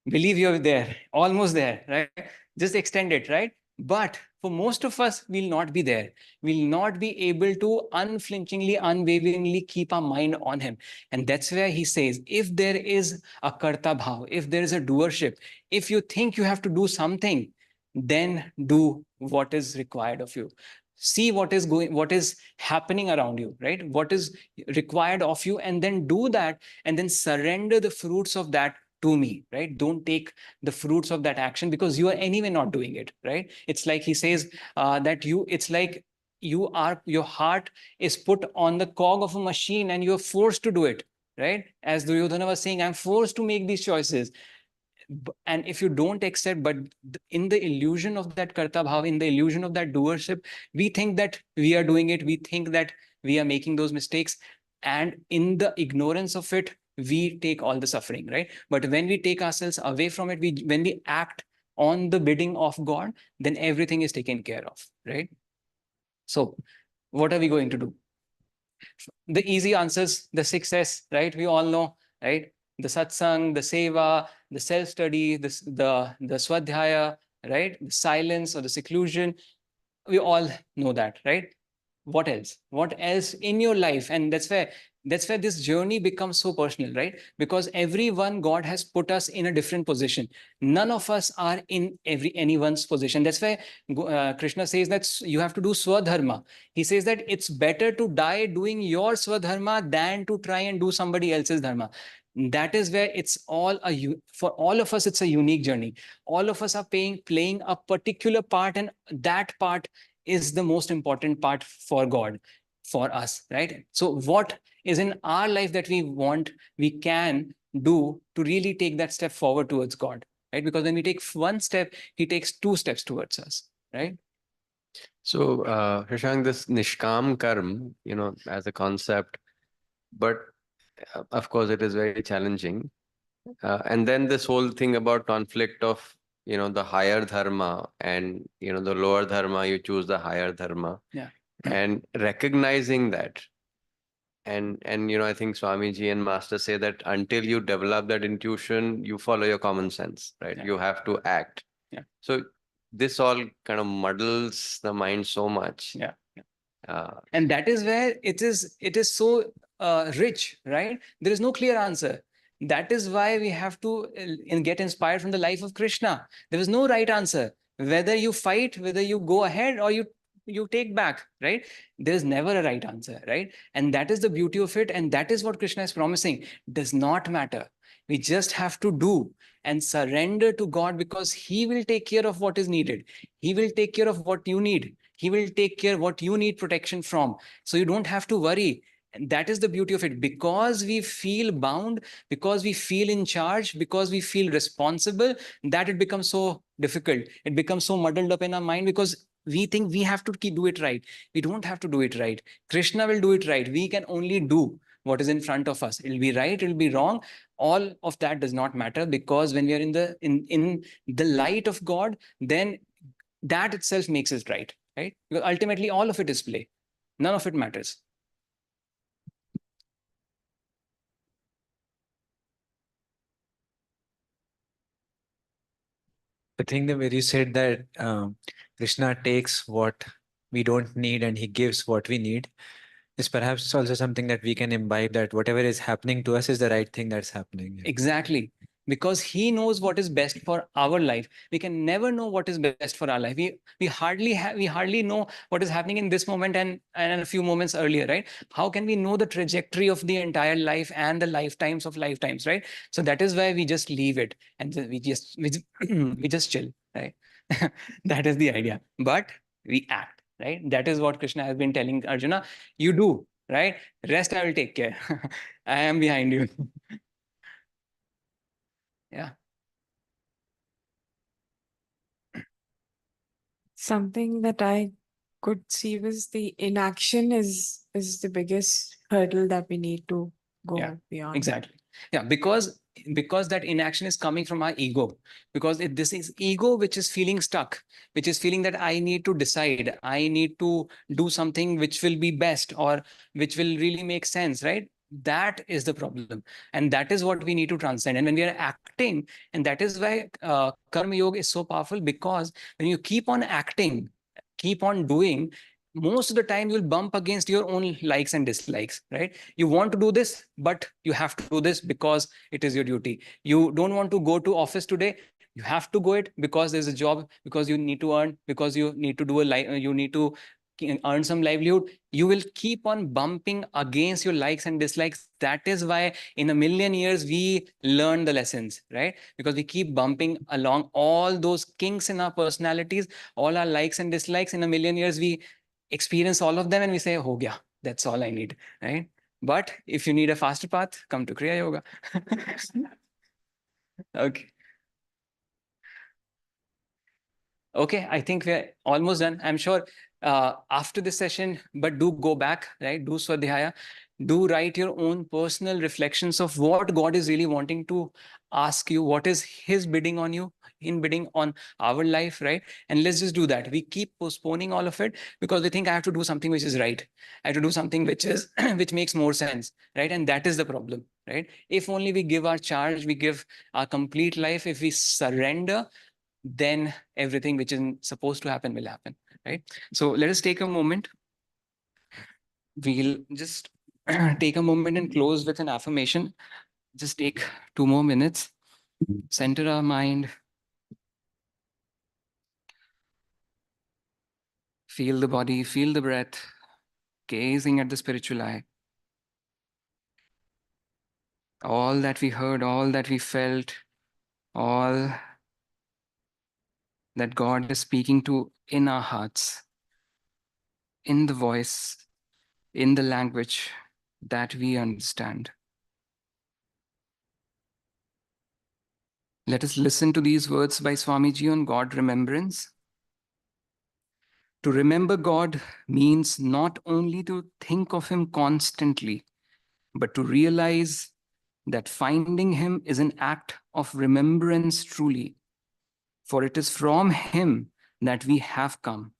S1: believe you're there, almost there, right? Just extend it, right? But for most of us, we'll not be there. We'll not be able to unflinchingly, unwaveringly keep our mind on him. And that's where he says, if there is a karta bhav, if there is a doership, if you think you have to do something, then do what is required of you. See what is happening around you, right? What is required of you, and then do that, and then surrender the fruits of that to me, right? Don't take the fruits of that action, because you are anyway not doing it, right? It's like he says that it's like your heart is put on the cog of a machine and you're forced to do it, right? As Duryodhana was saying, I'm forced to make these choices. And if you don't accept, but in the illusion of that karta bhav, in the illusion of that doership, we think that we are doing it, we think that we are making those mistakes, and in the ignorance of it, we take all the suffering, right? But when we take ourselves away from it, when we act on the bidding of God, then everything is taken care of, right? So what are we going to do? The easy answers, the 6S, right? We all know, right? The satsang, the seva, the self-study, the swadhyaya, right? The silence or the seclusion. We all know that, right? What else? What else in your life? And that's where this journey becomes so personal, right? Because everyone, God has put us in a different position. None of us are in anyone's position. That's why Krishna says that you have to do swadharma. He says that it's better to die doing your swadharma than to try and do somebody else's dharma. That is where it's all for all of us, it's a unique journey. All of us are playing a particular part, and that part is the most important part for God, for us, right? So what is in our life that we can do to really take that step forward towards God, right? Because when we take one step, he takes 2 steps towards us, right?
S2: So, Shashank, this Nishkam Karm, as a concept, but of course it is very challenging. And then this whole thing about conflict of, the higher dharma and, the lower dharma, you choose the higher dharma.
S1: Yeah.
S2: And recognizing that. And I think Swamiji and Master say that until you develop that intuition, you follow your common sense, right?
S1: Yeah.
S2: You have to act.
S1: Yeah.
S2: So this all kind of muddles the mind so much.
S1: Yeah.
S2: And
S1: that is where it is so rich, right? There is no clear answer. That is why we have to get inspired from the life of Krishna. There is no right answer. Whether you fight, whether you go ahead, or you take back, right? There is never a right answer, right? And that is the beauty of it. And that is what Krishna is promising. Does not matter. We just have to do and surrender to God, because he will take care of what is needed. He will take care of what you need. He will take care what you need protection from. So you don't have to worry. And that is the beauty of it. Because we feel bound, because we feel in charge, because we feel responsible, that it becomes so difficult. It becomes so muddled up in our mind, because we think we have to do it right. We don't have to do it right. Krishna will do it right. We can only do what is in front of us. It'll be right, it'll be wrong. All of that does not matter, because when we are in the light of God, then that itself makes it right. Right? Because ultimately, all of it is play. None of it matters.
S5: The thing that where you said that Krishna takes what we don't need and he gives what we need is perhaps also something that we can imbibe, that whatever is happening to us is the right thing that's happening.
S1: Exactly. because he knows what is best for our life. We can never know what is best for our life. We hardly know what is happening in this moment and a few moments earlier, right? How can we know the trajectory of the entire life and the lifetimes of lifetimes, right? So that is why we just leave it and we just chill, right? That is the idea. But we act, right? That is what Krishna has been telling Arjuna. You do, right? Rest I will take care. I am behind you. Yeah.
S4: Something that I could see was the inaction is the biggest hurdle that we need to go
S1: Yeah,
S4: beyond.
S1: exactly. Yeah, because that inaction is coming from our ego, because this is ego which is feeling stuck, which is feeling that I need to decide, I need to do something which will be best or which will really make sense, right? That is the problem, and that is what we need to transcend. And when we are acting, and that is why karma yoga is so powerful, because when you keep on acting, keep on doing, most of the time you'll bump against your own likes and dislikes, right? You want to do this, but you have to do this because it is your duty. You don't want to go to office today, you have to go it because there's a job, because you need to earn, because you need to do you need to earn some livelihood. You will keep on bumping against your likes and dislikes. That is why in a million years we learn the lessons, right? Because we keep bumping along all those kinks in our personalities, all our likes and dislikes. In a million years we experience all of them and we say, oh yeah, that's all I need, right? But if you need a faster path, come to Kriya Yoga. Okay. Okay, I think we're almost done. I'm sure after this session, but do go back, right? Do Swadhyaya. Do write your own personal reflections of what God is really wanting to ask you, what is His bidding on you, in bidding on our life, right? And let's just do that. We keep postponing all of it because we think I have to do something which is right. I have to do something which is which makes more sense, right? And that is the problem, right? If only we give our charge, we give our complete life, if we surrender, then everything which is supposed to happen will happen, right? So let us take a moment. We'll just take a moment and close with an affirmation. Just take 2 more minutes. Center our mind. Feel the body, feel the breath, gazing at the spiritual eye. All that we heard, all that we felt, all that God is speaking to in our hearts, in the voice, in the language that we understand. Let us listen to these words by Swamiji on God remembrance. To remember God means not only to think of Him constantly, but to realize that finding Him is an act of remembrance truly. For it is from Him that we have come.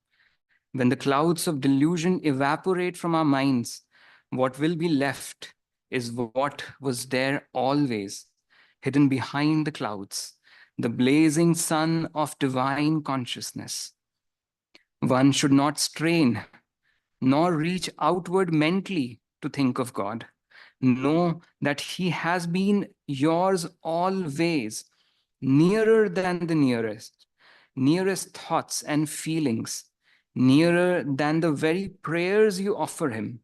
S1: When the clouds of delusion evaporate from our minds, what will be left is what was there always, hidden behind the clouds, the blazing sun of divine consciousness. One should not strain nor reach outward mentally to think of God. Know that He has been yours always, nearer than the nearest thoughts and feelings, nearer than the very prayers you offer Him.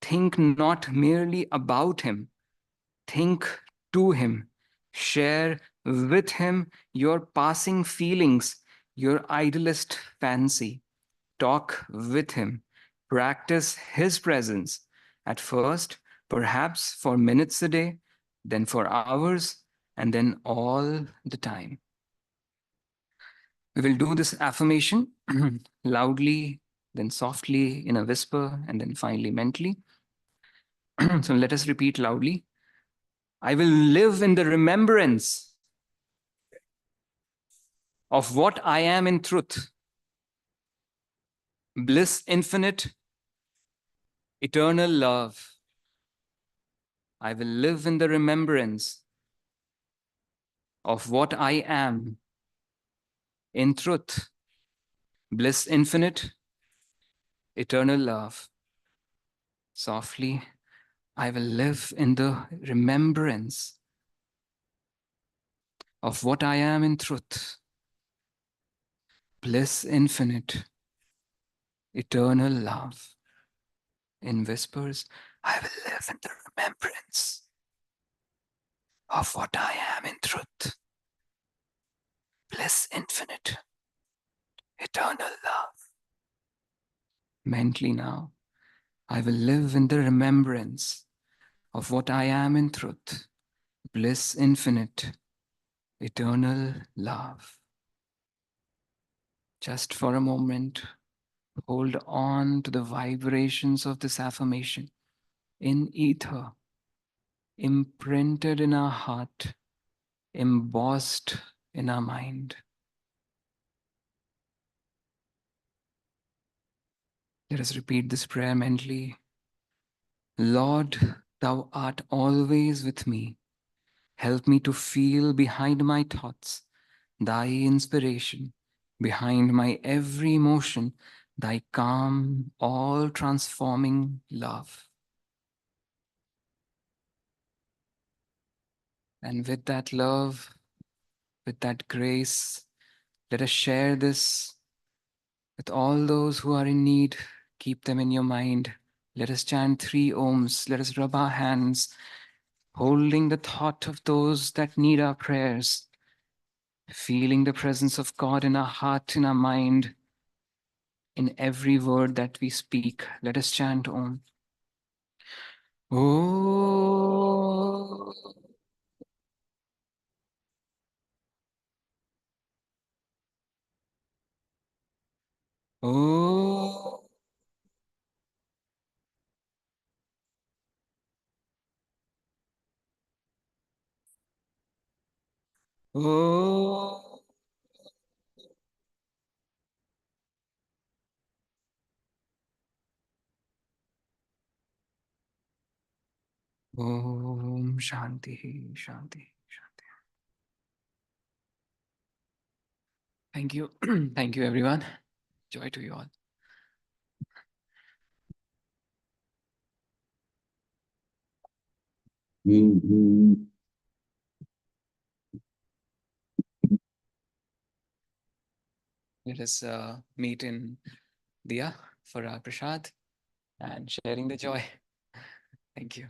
S1: Think not merely about Him, think to Him. Share with Him your passing feelings, your idlest fancy. Talk with Him. Practice His presence. At first, perhaps for minutes a day, then for hours, and then all the time. We will do this affirmation loudly, then softly in a whisper, and then finally mentally. So let us repeat loudly. I will live in the remembrance of what I am in truth. Bliss infinite, eternal love. I will live in the remembrance of what I am in truth. Bliss infinite, eternal love. Softly, I will live in the remembrance of what I am in truth, bliss infinite, eternal love. In whispers, I will live in the remembrance of what I am in truth, bliss infinite, eternal love. Mentally now, I will live in the remembrance of what I am in truth, bliss infinite, eternal love. Just for a moment, hold on to the vibrations of this affirmation in ether, imprinted in our heart, embossed in our mind. Let us repeat this prayer mentally. Lord, thou art always with me. Help me to feel behind my thoughts thy inspiration, behind my every emotion, thy calm, all transforming love. And with that love, with that grace, let us share this with all those who are in need. Keep them in your mind. Let us chant 3 ohms. Let us rub our hands, holding the thought of those that need our prayers, feeling the presence of God in our heart, in our mind, in every word that we speak. Let us chant Om. Oh. Oh. Oh. Om Shanti, Shanti, Shanti. Thank you. Thank you, everyone. Joy to you all. Let us meet in Diya for our prasad and sharing the joy. Thank you.